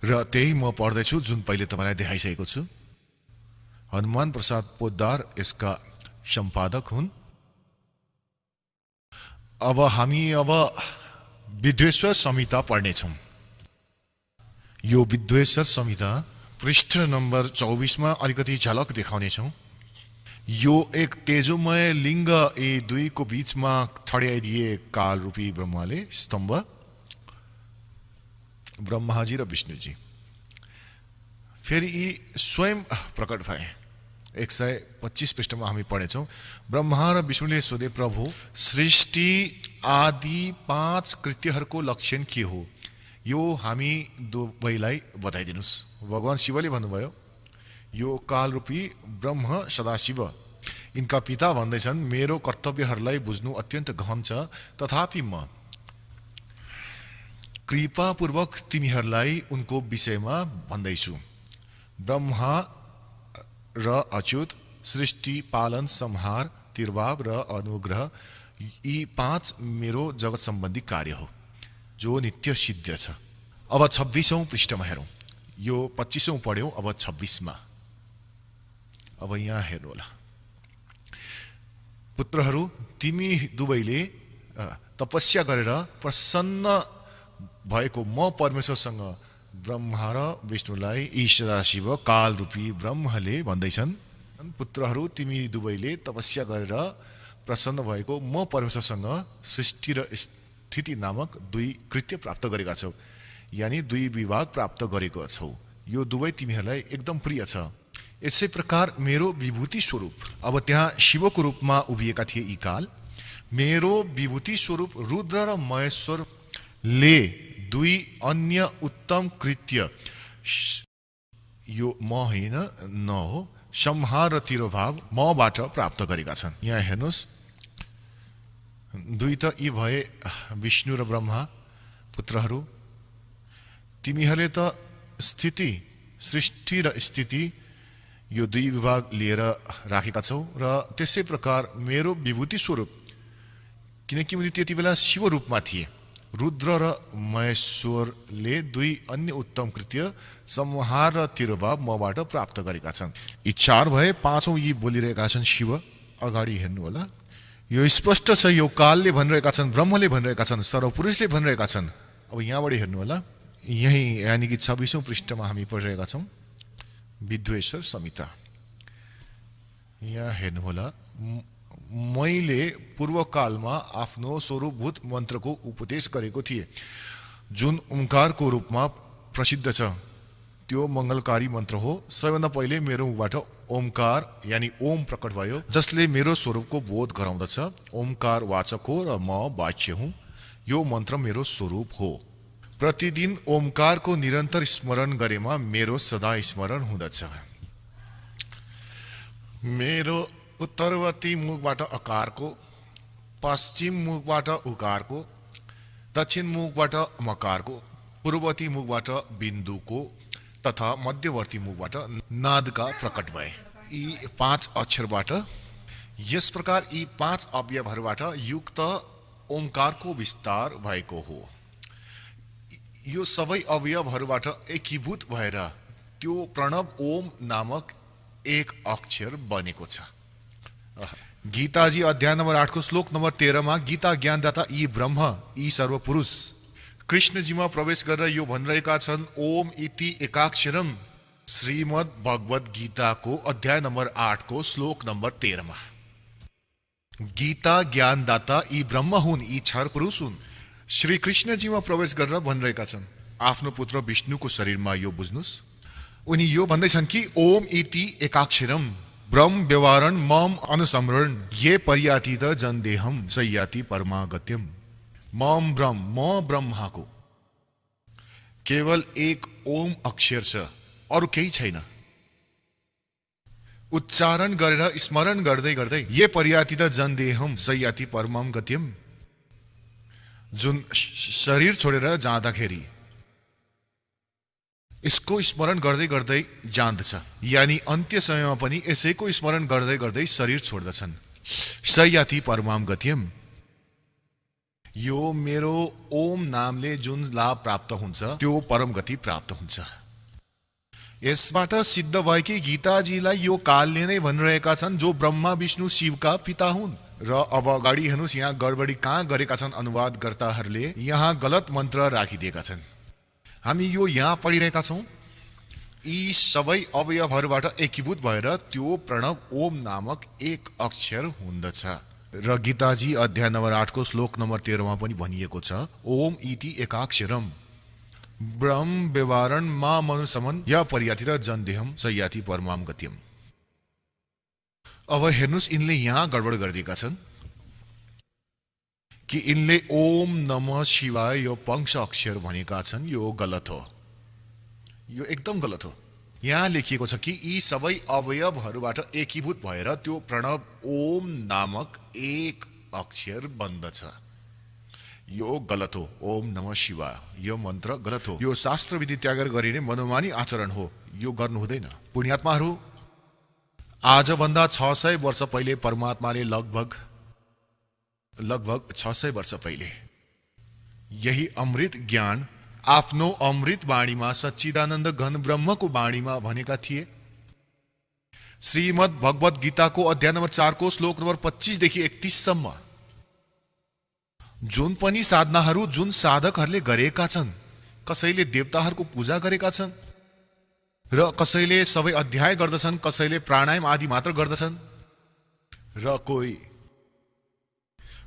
र त्यही म पढ्दैछु, जुन पहिले तपाईलाई देखाइसकेको छु। हनुमान प्रसाद पोद्दार यसका सम्पादक हुन् अब हामी विद्वेश्वर संहिता पढ्नेछौँ। यो विद्वेश्वर संहिता पृष्ठ नम्बर 24 मा अलिकति झलक देखाउनेछौँ। यो एक तेजोमय लिङ्ग यी दुईको बीचमा ठड्याइदिए काल रूपी ब्रह्माले स्तम्भ, ब्रह्माजी र विष्णुजी फेरि यी स्वयं प्रकट भए। 125 पृष्ठमा हामी पढ्नेछौँ। ब्रह्मा र विष्णुले सोधे, प्रभु सृष्टि आदि 5 कृत्यहरूको लक्षण के हो? यो हामी दुवैलाई बताइदिनुस्। भगवान शिवले भन्नुभयो, यो कालरूपी ब्रह्म सदाशिव यिनका पिता भन्दैछन्, मेरो कर्तव्यहरूलाई बुझ्नु अत्यन्त गहन छ, तथापि म कृपापूर्वक तिमीहरूलाई उनको विषयमा भन्दैछु। ब्रह्मा र अच्युत, सृष्टि, पालन, संहार, तिर्भाव र अनुग्रह यी 5 मेरो जगत सम्बन्धी कार्य हो जो नित्य सिद्ध छ। अब 26औं पृष्ठमा हेरौँ। यो 25औं पढ्यौँ, अब 26 मा। अब यहाँ हेर्नु होला। पुत्रहरू, तिमी दुवैले तपस्या गरेर प्रसन्न भएको म परमेश्वरसँग ब्रह्मा र विष्णुलाई यी सदाशिव कालरूपी ब्रह्मले भन्दैछन्, पुत्रहरू तिमी दुवैले तपस्या गरेर प्रसन्न भएको म परमेश्वरसँग सृष्टि र स्थिति नामक 2 कृत्य प्राप्त गरेका छौ, यानी 2 विभाग प्राप्त गरेको छौ। यो दुवै तिमीहरूलाई एकदम प्रिय छ। यसै प्रकार मेरो विभूति स्वरूप, अब त्यहाँ शिवको रूपमा उभिएका थिए यी काल, मेरो विभूति स्वरूप रुद्र र महेश्वरले 2 अन्य उत्तम कृत्य, यो म होइन न हो, संहार र तिरोभाव मबाट प्राप्त गरेका छन्। यहाँ हेर्नुहोस्, 2 त यी भए विष्णु र ब्रह्मा। पुत्रहरू, तिमीहरूले त स्थिति, सृष्टि र स्थिति यो 2 विभाग लिएर राखेका छौ, र त्यसै प्रकार मेरो विभूति स्वरूप, किनकि उनी त्यति बेला शिव रूपमा थिए, रुद्र र महेश्वरले 2 अन्य उत्तम कृत्य, संहार र तिरोभाव मबाट प्राप्त गरेका छन्। यी 4 भए। 5औं यी बोलिरहेका छन् शिव। अगाडि हेर्नु होला। यो स्पष्ट छ, यो कालले भनिरहेका छन्, ब्रह्मले भनिरहेका छन्, सर्वपुरुषले भनिरहेका छन्। अब यहाँबाट हेर्नु होला। यही यानी कि 26औं पृष्ठमा हामी पढिरहेका छौँ विद्वेश्वर संहिता। यहाँ हेर्नु होला। मैले पूर्वकालमा आफ्नो स्वरूपभूत मन्त्रको उपदेश गरेको थिएँ, जुन ओमकारको रूपमा प्रसिद्ध छ। त्यो मङ्गलकारी मन्त्र हो। सबैभन्दा पहिले मेरो मुखबाट ओमकार यानी ओम प्रकट भयो, जसले मेरो स्वरूपको बोध गराउँदछ। ओमकार वाचक हो र म वाच्य हुँ। यो मन्त्र मेरो स्वरूप हो। प्रतिदिन ओमकारको निरन्तर स्मरण गरेमा मेरो सदा स्मरण हुँदछ। मेरो उत्तरवर्ती मुखबाट अकारको, पश्चिम मुखबाट उकारको, दक्षिण मुखबाट मकारको, पूर्ववर्ती मुखबाट बिन्दुको तथा मध्यवर्ती मुखबाट नादका प्रकट भए। यी 5 अक्षरबाट, यस प्रकार यी 5 अवयवहरूबाट युक्त ओमकारको विस्तार भएको हो। यो सबै अवयवहरूबाट एकीभूत भएर त्यो प्रणव ओम नामक एक अक्षर बनेको छ। गीताजी अध्याय नम्बर 8 को श्लोक नम्बर 13 मा गीता ज्ञानदाता यी ब्रह्म, यी सर्वपुरुष कृष्णजीमा प्रवेश गरेर यो भनिरहेका छन्, ओम इति एकाक्षरम। श्रीमद् भगवत गीताको अध्याय नम्बर 8 को श्लोक नम्बर 13 मा गीता ज्ञानदाता यी ब्रह्म हुन्, यी क्षर पुरुष हुन्। श्री कृष्णजीमा प्रवेश गरेर भनिरहेका छन्, आफ्नो पुत्र विष्णुको शरीरमा यो बुझ्नुस्। उनी यो भन्दैछन् कि ओम इति एकाक्षरम ब्रह्म व्यवहारण मम अनुसमरण ये पर्याति त जनदेहम सयाति परमागत्यम। मम ब्रह्म, म ब्रह्माको केवल एक ओम अक्षर छ, अरु केही छैन। उच्चारण गरेर स्मरण गर्दै गर्दै ये पर्याति त जनदेहम सयाति परमाम गत्यम, जुन शरीर छोडेर जाँदाखेरि यसको स्मरण गर्दै गर्दै जान्दछ, यानी अन्त्य समयमा पनि यसैको स्मरण गर्दै गर्दै शरीर छोड्दछन्। सयाति परमाम गत्यम, यो मेरो ओम नामले जुन लाभ प्राप्त हुन्छ त्यो परम गति प्राप्त हुन्छ। यसबाट सिद्ध भयो कि गीताजीलाई यो कालले नै भनिरहेका छन्, जो ब्रह्मा विष्णु शिवका पिता हुन् र अब अगाडि हेर्नुहोस् यहाँ गडबडी कहाँ गरेका छन् अनुवादकर्ताहरूले, यहाँ गलत मन्त्र राखिदिएका छन्। हामी यो यहाँ पढिरहेका छौँ, यी सबै अवयवहरूबाट एकीभूत भएर त्यो प्रणव ओम नामक एक अक्षर हुँदछ। र गीताजी अध्याय नम्बर 8 को श्लोक नम्बर 13 मा पनि भनिएको छ, ओम इति एकाक्षरम ब्रह्म व्यवहारण मा मनुसमन या पर्याति र जनदेहम सयाति परमाम गत्यम। अब हेर्नुहोस्, यिनले यहाँ गडबड गरिदिएका छन् कि यिनले ओम नमः शिवाय यो पंक्ष अक्षर भनेका छन्। यो गलत हो, यो एकदम गलत हो। यहाँ लेखिएको छ कि यी सबै अवयवहरूबाट एकीभूत भएर त्यो प्रणव ओम नामक एक अक्षर बन्दछ। यो गलत हो। ओम नमः शिवाय यो मन्त्र गलत हो। यो शास्त्र विधि त्यागेर गरिने मनोमानी आचरण हो। यो गर्नु हुँदैन। पुण्यात्माहरू, आजभन्दा 600 वर्ष पहिले परमात्माले लगभग 600 वर्ष पहिले यही अमृत ज्ञान आफ्नो अमृत वाणीमा सच्चिदानन्द घन ब्रह्मको वाणीमा भनेका थिए। श्रीमद् भगवत गीताको अध्याय नम्बर 4 को श्लोक नम्बर 25 देखि 31 सम्म जुन पनि साधनाहरू जुन साधकहरूले गरेका छन्, कसैले देवताहरूको पूजा गरेका छन् र कसैले सबै अध्याय गर्दछन्, कसैले प्राणायाम आदि मात्र गर्दछन् र कोही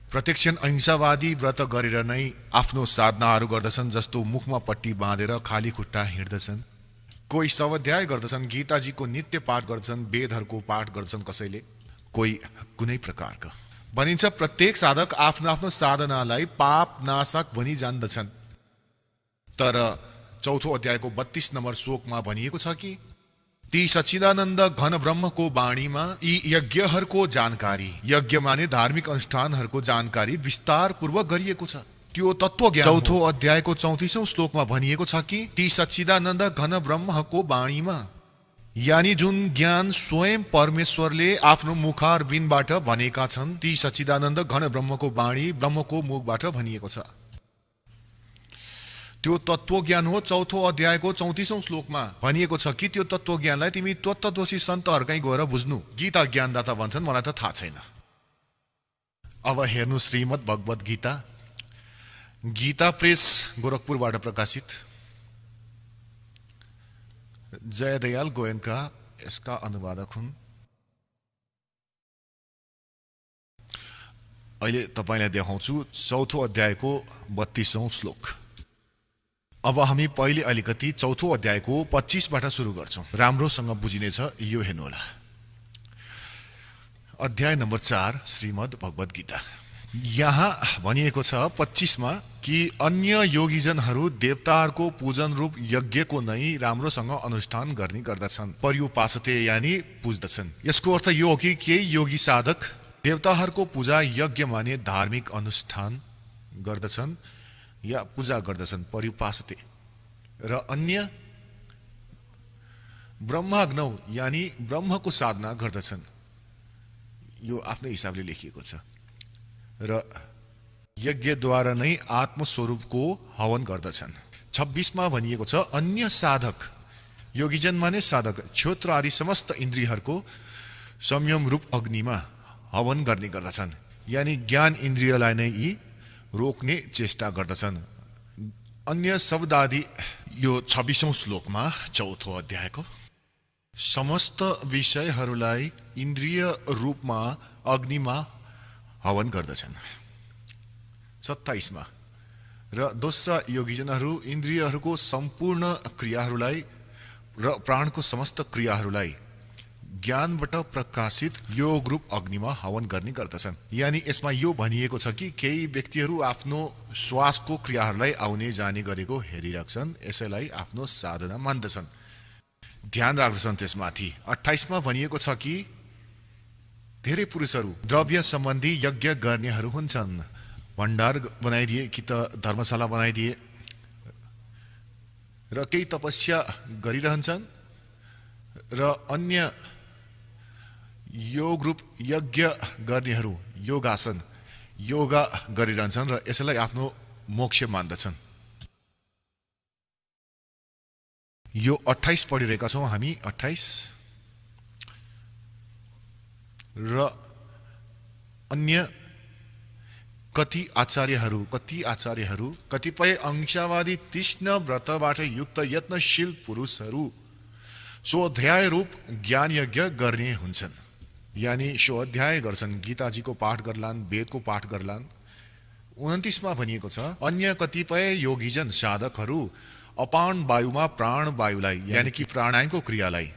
प्रत्यक्ष अहिंसावादी व्रत गरेर नै आफ्नो साधनाहरू गर्दछन्, जस्तो मुखमा पट्टी बाँधेर खाली खुट्टा हिँड्दछन्। कोही स्वाध्याय गर्दछन्, गीताजीको नित्य पाठ गर्दछन्, वेदहरूको पाठ गर्दछन्, कसैले कोही कुनै प्रकारका। भनिन्छ प्रत्येक साधक आफ्नो आफ्नो साधनालाई पाप नाशक भनी जान्दछन्। तर 4औं अध्यायको 32 नम्बर श्लोकमा भनिएको छ कि ती सच्चिदानन्द घन ब्रह्मको वाणीमा यी यज्ञहरूको जानकारी, यज्ञ माने धार्मिक अनुष्ठानहरूको जानकारी विस्तार पूर्वक गरिएको छ। त्यो तत्त्वज्ञान 4औं अध्यायको 34औं श्लोकमा भनिएको छ कि ती सच्चिदानन्द घन ब्रह्मको वाणीमा, यानी जुन ज्ञान स्वयं परमेश्वरले आफ्नो मुखारविन्दबाट भनेका छन्, ती सच्चिदानन्द घन ब्रह्मको वाणी ब्रह्मको मुखबाट भनिएको छ। त्यो तत्त्वज्ञान हो। 4औं अध्यायको 34औं श्लोकमा भनिएको छ कि त्यो तत्त्वज्ञानलाई तिमी तत्त्वदोषी सन्तहरूकै गएर बुझ्नु। गीता ज्ञानदाता भन्छन्, मलाई त थाहा छैन। अब हेर्नु श्रीमद् भगवत गीता, गीता प्रेस गोरखपुरबाट प्रकाशित, जयदयाल गोयनका यसका अनुवादक हुन्। अहिले तपाईलाई देखाउँछु 4औं अध्यायको 32औं श्लोक। अब हामी पहिले अलिकति 4औं अध्यायको 25 बाट सुरु गर्छौं। राम्रोसँग बुझिनेछ, यो हेर्नुहोला। अध्याय नम्बर 4 श्रीमद् भगवत गीता। यहाँ भनिएको छ 25 मा कि अन्य योगीजनहरू देवताहरूको पूजन रूप यज्ञको नै राम्रोसँग अनुष्ठान गर्ने गर्दछन्। पर्युपासते यानी पुज्दछन्। यसको अर्थ यो हो कि केही योगी साधक देवताहरूको पूजा यज्ञ माने धार्मिक अनुष्ठान गर्दछन् या पूजा गर्दछन्, पर्युपासते। र अन्य ब्रह्माग्नौ यानी ब्रह्मको साधना गर्दछन्। यो आफ्नै हिसाबले लेखिएको छ। र यज्ञद्वारा नै आत्मस्वरूपको हवन गर्दछन्। 26 मा भनिएको छ अन्य साधक, योगीजन माने साधक, क्षोत्र आदि समस्त इन्द्रियहरूको संयम रूप अग्निमा हवन गर्ने गर्दछन्। यानी ज्ञान इन्द्रियलाई नै यी रोक्ने चेष्टा गर्दछन्। अन्य शब्द आदि यो 26औं श्लोकमा 4औं अध्यायको समस्त विषयहरूलाई इन्द्रिय रूपमा अग्निमा हवन गर्दछन्। 27 मा र दोस्रा योगीजनहरू इन्द्रियहरूको सम्पूर्ण क्रियाहरूलाई र प्राणको समस्त क्रियाहरूलाई ज्ञानबाट प्रकाशित योग रूप अग्निमा हवन गर्ने गर्दछन्। यानी यसमा यो भनिएको छ कि केही व्यक्तिहरू आफ्नो श्वासको क्रियाहरूलाई आउने जाने गरेको हेरिराख्छन्, यसैलाई आफ्नो साधना मान्दछन्, ध्यान राख्दछन् त्यसमाथि। 28 मा भनिएको छ कि धेरै पुरुषहरू द्रव्य सम्बन्धी यज्ञ गर्नेहरू हुन्छन्। भण्डार बनाइदिए कि त धर्मशाला बनाइदिए र केही तपस्या गरिरहन्छन् र अन्य योग रूप यज्ञ गर्नेहरू योगासन योगा गरिरहन्छन् र यसैलाई आफ्नो मोक्ष मान्दछन्। यो 28 पढिरहेका छौँ हामी। 28 र अन्य कति आचार्यहरू कतिपय अंशवादी तीक्ष्ण व्रतबाट युक्त यत्नशील पुरुषहरू स्वाध्याय रूप ज्ञान यज्ञ गर्ने हुन्छन्। यानी स्वाध्याय गर्छन्, गीताजीको पाठ गर्लान्, वेदको पाठ गर्लान्। 29 मा भनिएको छ, अन्य कतिपय योगीजन साधकहरू अपान वायुमा प्राण वायुलाई यानी कि प्राणायामको क्रियालाई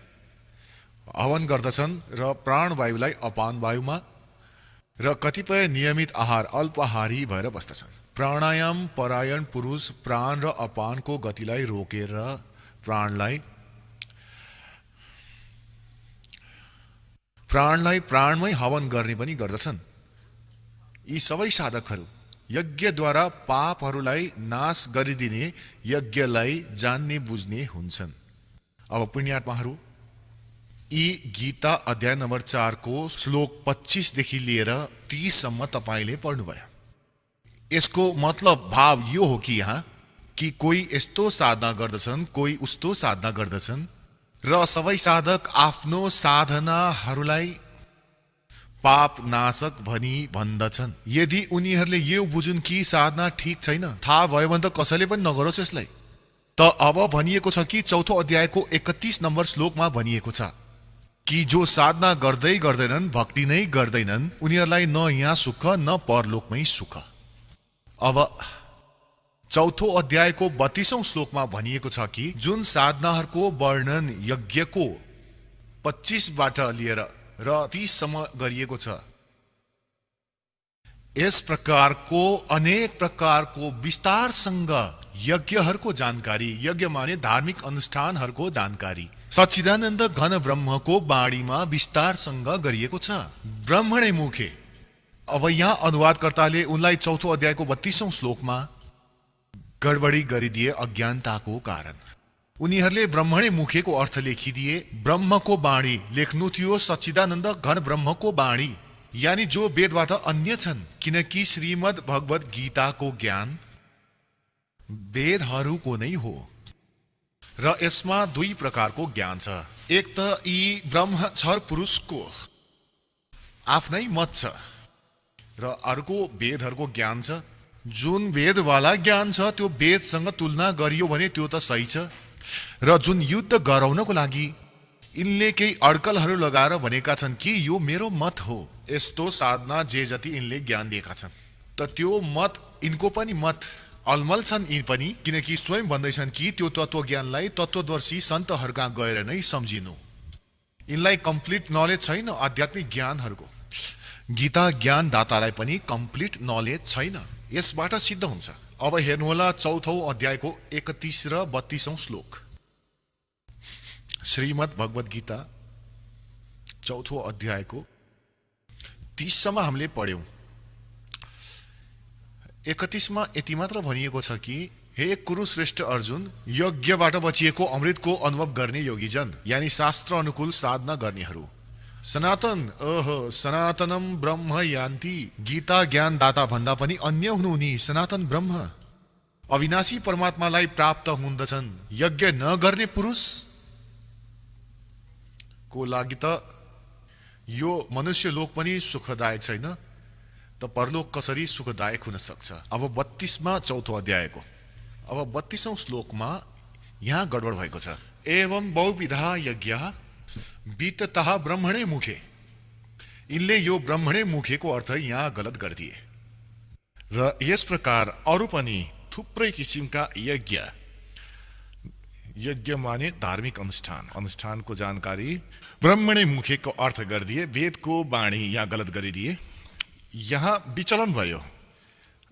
हवन गर्दछन् र प्राण वायुलाई अपान वायुमा, र कतिपय नियमित आहार अल्पाहारी भएर बस्दछन्। प्राणायाम परायण पुरुष प्राण र अपानको गतिलाई रोकेर प्राणलाई प्राणमै हवन गर्ने पनि गर्दछन्। यी सबै साधकहरू यज्ञद्वारा पापहरूलाई नाश गरिदिने यज्ञलाई जान्ने बुझ्ने हुन्छन्। अब पुण्यात्माहरू, यी गीता अध्याय नम्बर 4 को श्लोक 25 देखि लिएर 30 सम्म तपाईले पढ्नुभयो। यसको मतलब भाव यो हो कि यहाँ कि कोही यस्तो साधना गर्दछन्, कोही उस्तो साधना गर्दछन् र सबै साधक आफ्नो साधनाहरूलाई पाप नाशक भनी भन्दछन्। यदि उनीहरूले यो बुझुन् कि साधना ठीक छैन, थाहा भयो भने त कसैले पनि नगरोस् यसलाई। त अब भनिएको छ कि चौथो अध्यायको 31 नम्बर श्लोकमा भनिएको छ कि जो साधना गर्दै गर्दैनन्, भक्ति नै गर्दैनन्, उनीहरूलाई न यहाँ सुख न परलोकमै सुख। अब चौथो अध्यायको 32औं श्लोकमा भनिएको छ कि जुन साधनाहरूको वर्णन यज्ञको 25 बाट लिएर र 30 सम्म गरिएको छ, यस प्रकारको अनेक प्रकारको विस्तारसँग यज्ञहरूको जानकारी, यज्ञ माने धार्मिक अनुष्ठानहरूको जानकारी सच्चिदानन्द घन ब्रह्मको बाणीमा विस्तारसँग गरिएको छ। ब्रह्मणे मुखे। अब यहाँ अनुवादकर्ताले उनलाई चौथो अध्यायको 32औं श्लोकमा गडबडी गरिदिए अज्ञानताको कारण। उनीहरूले ब्रह्मणे मुखेको अर्थ लेखिदिए ब्रह्मको बाणी लेख्नु थियो सच्चिदानन्द घन ब्रह्मको बाणी, यानी जो वेदबाट अन्य छन्। किनकि श्रीमद् भगवत गीताको ज्ञान वेदहरूको नै हो र यसमा दुई प्रकारको ज्ञान छ। एक त यी ब्रह्मक्षर पुरुषको आफ्नै मत छ र अर्को वेदहरूको ज्ञान छ। जुन वेदवाला ज्ञान छ त्यो वेदसँग तुलना गरियो भने त्यो त सही छ, र जुन युद्ध गराउनको लागि यिनले केही अड्कलहरू लगाएर भनेका छन् कि यो मेरो मत हो, यस्तो साधना जे जति यिनले ज्ञान दिएका छन्, त त्यो मत यिनको पनि मत अलमल छन् यी पनि। किनकि स्वयं भन्दैछन् कि त्यो तत्त्व ज्ञानलाई तत्त्वदर्शी सन्तहरूका गएर नै सम्झिनु। यिनलाई कम्प्लिट नलेज छैन आध्यात्मिक ज्ञानहरूको। गीता ज्ञानदातालाई पनि कम्प्लिट नलेज छैन। यसबाट सिद्ध हुन्छ। अब हेर्नुहोला चौथो अध्यायको 31 र 32औं श्लोक। श्रीमद् भगवत गीता चौथो अध्यायको 30 सम्म हामीले पढ्यौं। 31 मा यति मात्र भनिएको छ कि हे कुरुश्रेष्ठ अर्जुन, यज्ञबाट बचिएको अमृतको अनुभव गर्ने योगीजन यानी शास्त्र अनुकूल साधना गर्नेहरू सनातनम ब्रह्म यान्ति। गीता ज्ञानदाता भन्दा पनि अन्य हुनुहुने सनातन ब्रह्म अविनाशी परमात्मालाई प्राप्त हुँदछन्। यज्ञ नगर्ने पुरुष को लागि त यो मनुष्य लोक पनि सुखदायक छैन, त परलोक कसरी सुखदायक हुन सक्छ। अब 32 मा चौथो अध्यायको अब 32औं श्लोकमा यहाँ गडबड भएको छ। एवं बहुविधा यज्ञ विततः ब्रह्मणे मुखे। इनले यो ब्रह्मणे मुखेको अर्थ यहाँ गलत गरिदिए र यस प्रकार अरू पनि थुप्रै किसिमका यज्ञ माने धार्मिक अनुष्ठानको जानकारी ब्रह्मणे मुखेको अर्थ गरिदिए। वेदको वाणी यहाँ गलत गरिदिए। यहाँ विचलन भयो।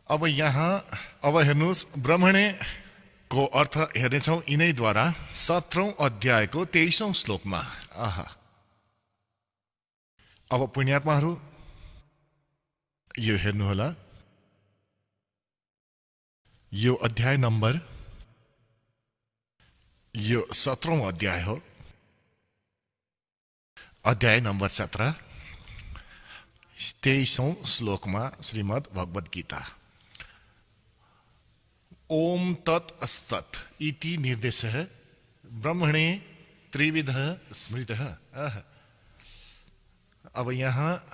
अब हेर्नुहोस्, ब्रह्मणे को अर्थ हेर्नेछौँ यिनैद्वारा 17औं अध्यायको 23औं श्लोकमा। अब पुण्यात्माहरू यो हेर्नुहोला, यो अध्याय नम्बर 17औं अध्याय हो। अध्याय नम्बर 17 23औं श्लोकमा श्रीमद् भगवत गीता। ओम तत् असत् इति निर्देशः ब्रह्मणे त्रिविधः स्मृतः। अब यहाँ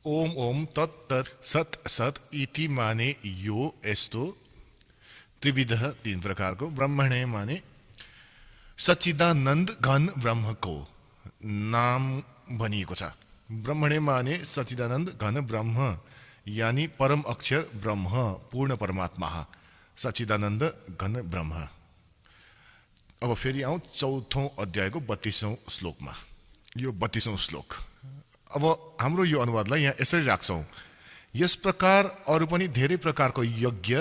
ओम ओम तत् तत् सत सत इति माने यो यस्तो, त्रिविध तीन प्रकारको, ब्रह्मणे माने सच्चिदानन्द घन ब्रह्मको नाम भनिएको छ। ब्रह्मणे माने सच्चिदानन्द घन ब्रह्म यानी परम अक्षर ब्रह्म, पूर्ण परमात्मा, सच्चिदानन्द घन ब्रह्म। अब फेरि आउँ चौथौं अध्यायको 32औं श्लोकमा। यो 32औं श्लोक। अब हाम्रो यो अनुवादलाई यहाँ यसरी राख्छौं। यस प्रकार अरू पनि धेरै प्रकारको यज्ञ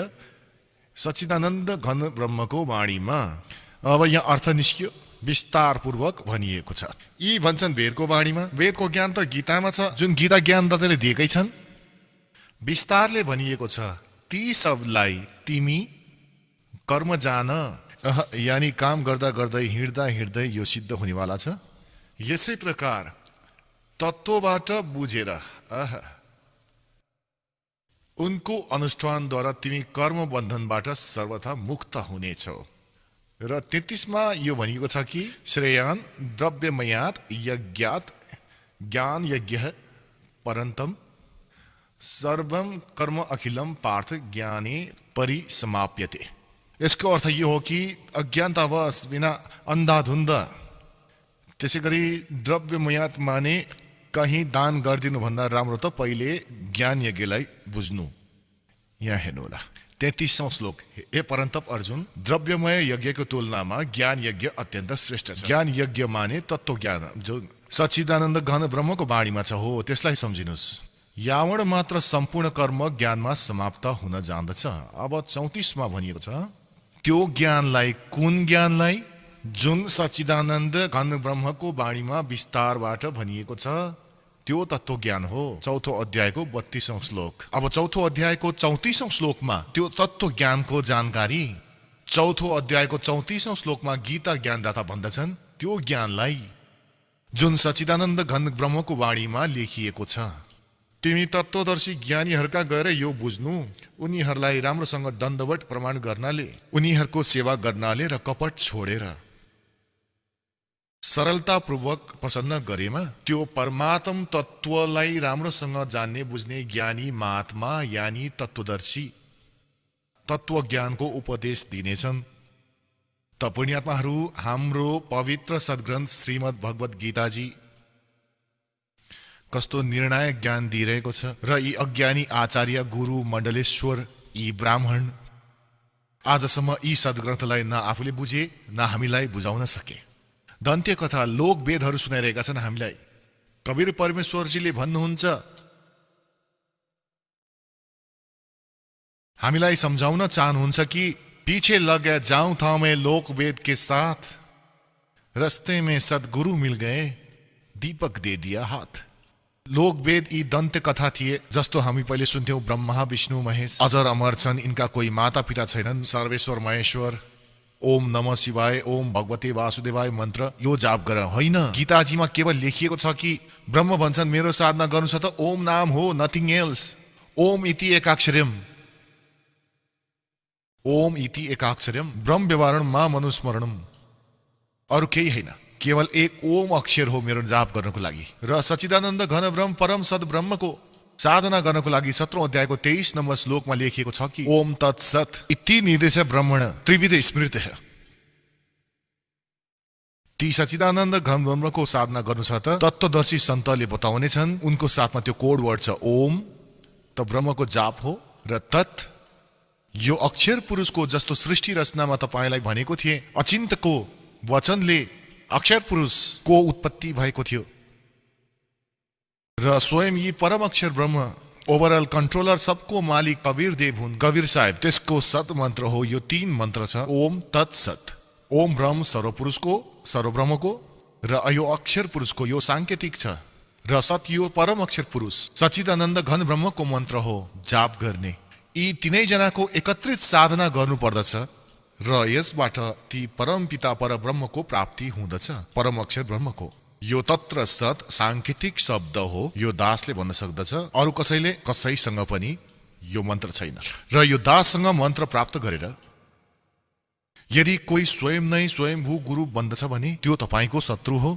सच्चिदानन्द घन ब्रह्मको वाणीमा, अब यहाँ अर्थ निस्कियो, विस्तारपूर्वक भनिएको छ। यी भन्छन् वेदको वाणीमा, वेदको ज्ञान त गीतामा छ, जुन गीता ज्ञानदाताले दिएकै छन्। विस्तारले भनिएको छ, ती सबलाई तिमी कर्म जान, यानी काम गर्दा गर्दै हिँड्दा हिँड्दै यो सिद्ध हुनेवाला छ। यसै प्रकार तत्त्वबाट बुझेर उनको अनुष्ठानद्वारा तिमी कर्म बन्धनबाट सर्वथा मुक्त हुनेछौ। र 33 मा यो भनिएको छ कि श्रेयान द्रव्यमयात यज्ञात ज्ञान यज्ञ परन्तम सर्वम कर्म अखिलम पार्थ ज्ञाने परिसमाप्यते। यसको अर्थ यो हो कि अज्ञानतावश बिना अन्धाधुन्द, त्यसै गरी द्रव्यमयात माने कहीँ दान गरिदिनु भन्दा राम्रो त पहिले ज्ञान यज्ञलाई बुझ्नु। यहाँ हेर्नु होला 33औं श्लोक। हे परन्तप अर्जुन, द्रव्यमय यज्ञको तुलनामा ज्ञान यज्ञ अत्यन्त श्रेष्ठ छ। ज्ञान यज्ञ माने तत्त्व ज्ञान जो सच्चिदानन्द घन ब्रह्मको बाणीमा छ हो, त्यसलाई सम्झिनुस्। यावण मात्र सम्पूर्ण कर्म ज्ञानमा समाप्त हुन जान्दछ। अब 34 मा भनिएको छ, त्यो ज्ञानलाई, कुन ज्ञानलाई? जुन सच्चिदानन्द घन ब्रह्मको बाणीमा विस्तारबाट भनिएको छ, त्यो तत्त्व ज्ञान हो। चौथो अध्यायको 32औं श्लोक। अब चौथो अध्यायको 34औं श्लोकमा त्यो तत्त्व ज्ञानको जानकारी, चौथो अध्यायको 34औं श्लोकमा गीता ज्ञानदाता भन्दछन्, त्यो ज्ञानलाई जुन सच्चिदानन्द घन ब्रह्मको वाणीमा लेखिएको छ, तिमी तत्त्वदर्शी ज्ञानीहरूका गएर यो बुझ्नु, उनीहरूलाई राम्रोसँग दण्डवट प्रमाण गर्नाले, उनीहरूको सेवा गर्नाले र कपट छोडेर सरलतापूर्वक प्रसन्न गरेमा त्यो परमात्म तत्त्वलाई राम्रोसँग जान्ने बुझ्ने ज्ञानी महात्मा यानी तत्त्वदर्शी तत्त्व ज्ञानको उपदेश दिनेछन्। त पुण्यात्माहरू, हाम्रो पवित्र सद्ग्रन्थ श्रीमद् भगवत गीताजी कस्तो निर्णायक ज्ञान दिइरहेको छ। र यी अज्ञानी आचार्य, गुरु, मण्डलेश्वर, यी ब्राह्मण आजसम्म यी सद्ग्रन्थलाई न आफूले बुझे न हामीलाई बुझाउन सके। दन्त्य कथा, लोक वेदहरू सुनाइरहेका छन् हामीलाई। कबीर परमेश्वरजीले भन्नुहुन्छ, हामीलाई सम्झाउन चाहनुहुन्छ कि पीछे लग गया जाऊं था मैं लोक वेद के साथ, रस्ते में सदगुरु मिल गए, दीपक दे दिया हाथ। लोकवेद यी दन्त्य कथा थिए, जस्तो हामी पहिले सुन्थ्यौं, ब्रह्मा विष्णु महेश अजर अमर छन्, इनका कोही माता पिता छैनन्, सर्वेश्वर महेश्वर, ओम नमः शिवाय, ओम भगवते वासुदेवाय मन्त्र यो जाप गर। होइन, गीताजीमा केवल लेखिएको छ कि ब्रह्म भन्छन् मेरो साधना गर्नु छ त ओम नाम हो, नथिङ एल्स। ओम इति एकाक्षरम, ओम इति एकाक्षरम ब्रह्म व्यवहारण मा मनुस्मरणम, अरू केही होइन, केवल एक ओम अक्षर हो मेरो जाप गर्नको लागि। र सच्चिदानन्द घन ब्रह्म परम सद ब्रह्मको साधना गर्नको लागि 17औं अध्यायको 23 नम्बर श्लोकमा लेखिएको छ कि ओम तत्सत इति निर्देश ब्रह्मण त्रिविध स्मृत। ती सच्चिदानन्द घन ब्रह्मको साधना गर्नु छ त तत्त्वदर्शी सन्तले बताउने छन्, उनको साथमा त्यो कोड वर्ड छ ओम, त ब्रह्मको जाप हो। र तत् यो अक्षर पुरुषको जस्तो सृष्टि रचनामा तपाईलाई भनेको थिए, अचिन्तको वचनले अक्षर पुरुषको उत्पत्ति भएको थियो र स्वयं यी परम अक्षर ब्रह्म ओभरअल कन्ट्रोलर, सबको मालिक कबीर देव हुन्, कबीर साहेब। त्यसको सत मन्त्र हो, यो 3 मन्त्र छ, ओम तत्सत। ओम ब्रह्म सर्वपुरुषको, सर्वब्रह्मको, र यो अक्षर पुरुषको, यो सांकेतिक छ, र सत यो परम अक्षर पुरुष सच्चिदानन्द घन ब्रह्मको मन्त्र हो जाप गर्ने। यी तीनै जनाको एकत्रित साधना गर्नु पर्दछ र यसबाट ती परम पिता पर ब्रह्मको प्राप्ति हुँदछ, परम अक्षर ब्रह्मको। यो तत्र सत सांकेतिक शब्द हो, यो दासले भन्न सक्दछ, अरू कसैसँग पनि यो मन्त्र छैन। र यो दाससँग मन्त्र प्राप्त गरेर यदि कोही स्वयं नै स्वयंभू गुरु बन्दछ भने त्यो तपाईको शत्रु हो।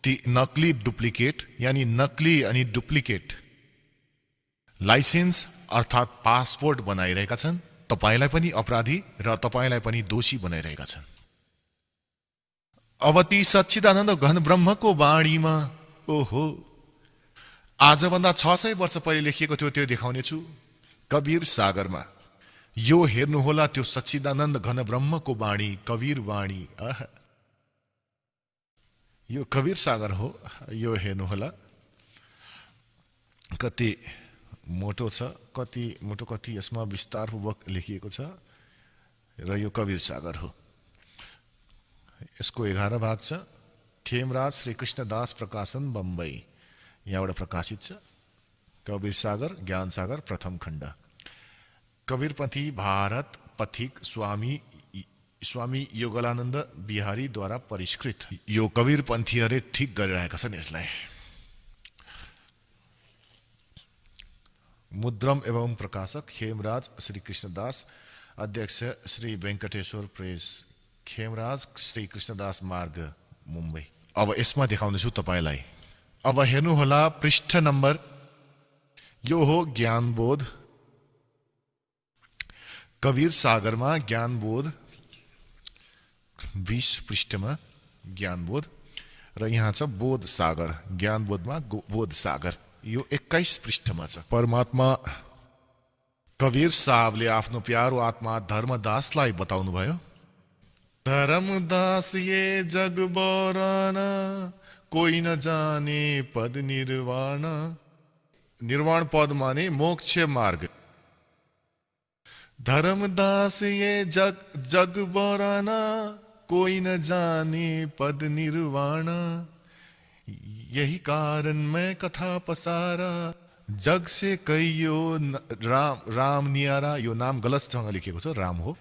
ती नकली डुप्लिकेट, यानी नकली अनि डुप्लिकेट लाइसेन्स अर्थात् पासपोर्ट बनाइरहेका छन्, तपाईलाई पनि अपराधी र तपाईलाई पनि दोषी बनाइरहेका छन्। अब ती सच्चिदानन्द घन ब्रह्मको वाणीमा ओहो आजभन्दा 600 वर्ष पहिले लेखिएको थियो त्यो देखाउने छु कबीर सागरमा। यो हेर्नुहोला त्यो सच्चिदानन्द घन ब्रह्मको वाणी, कबीर वाणी। यो कबीर सागर हो। यो हेर्नुहोला कति मोटो छ, कति मोटो, कति यसमा विस्तारपूर्वक लेखिएको छ र यो कबीर सागर हो। यसको 11 भाग छ। खेमराज श्री कृष्णदास प्रकाशन बम्बई, यहाँबाट प्रकाशित छ। कबीर सागर, ज्ञान सागर, प्रथम खण्ड। कबीरपन्थी भारत पथिक स्वामी योगलानन्द बिहारीद्वारा परिष्कृत। यो कबीरपन्थीहरूले ठिक गरिरहेका छन् यसलाई। मुद्रम एवं प्रकाशक खेमराज श्री कृष्णदास, अध्यक्ष श्री वेंकटेश्वर प्रेस, खेमराज श्री कृष्णदास मार्ग, मुम्बई। अब यसमा देखाउनेछु तपाईलाई। अब हेर्नुहोला पृष्ठ नम्बर, यो हो ज्ञानबोध। कबीर सागरमा ज्ञानबोध 20 पृष्ठमा ज्ञानबोध र यहाँ छ बोध सागर। ज्ञानबोधमा बोध सागर यो 21 पृष्ठमा छ। परमात्मा कबीर साहबले आफ्नो प्यारो आत्मा धर्मदासलाई बताउनु भयो। धर्मदास ये जग बराना, कोई न जाने पद निर्वाण। निर्वाण पद माने मोक्ष मार्ग। धर्मदास ये जग बराना, कोई न जाने पद निर्वाण। यही कारण मैं कथा पसारा, जग से कहियो राम नियारा। यो नाम गलतसँग लेखेको छ, राम हो।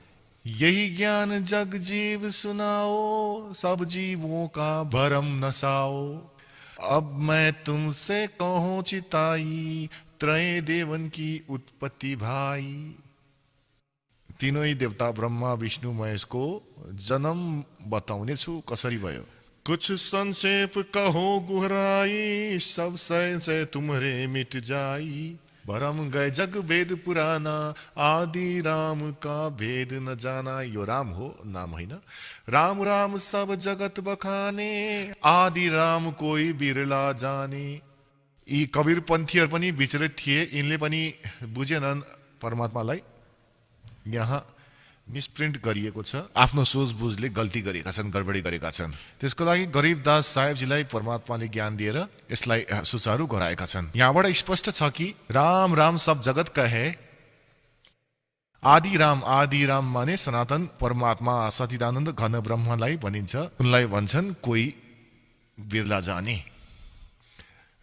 यही ज्ञान जग जीव सुनाओ, सब जीवों का भरम नसाओ। अब मैं तुमसे कहूँ चिताई, त्रय देवन की उत्पत्ति भाई। तीनै देवता ब्रह्मा विष्णु महेशको जन्म बताउने छु कसरी भयो। कुछ संक्षेप कहो गुहराई, सब सय तुम्हारे मिट जाई। भरम गए जग वेद पुराना, आदि राम का भेद न जाना। यो राम हो, नाम होइन। राम राम सब जगत बखाने, आदि राम कोई बिरला जाने। यी कबीरपन्थीहरू पनि विचलित थिए, यिनले पनि बुझेनन् परमात्मालाई। यहाँ मिसप्रिन्ट गरिएको छ, आफ्नो सोचबुझले गल्ती गरेका छन्, गडबडी गरेका छन्। त्यसको लागि गरीबदास साहेबजीलाई परमात्माले ज्ञान दिएर यसलाई सुचारू गराएका छन्। यहाँबाट स्पष्ट छ कि राम राम सब जगत कहे। आदि राम माने सनातन परमात्मा सच्चिदानन्द घन ब्रह्मलाई भनिन्छ। उनलाई भन्छन् कोही बिरला जाने।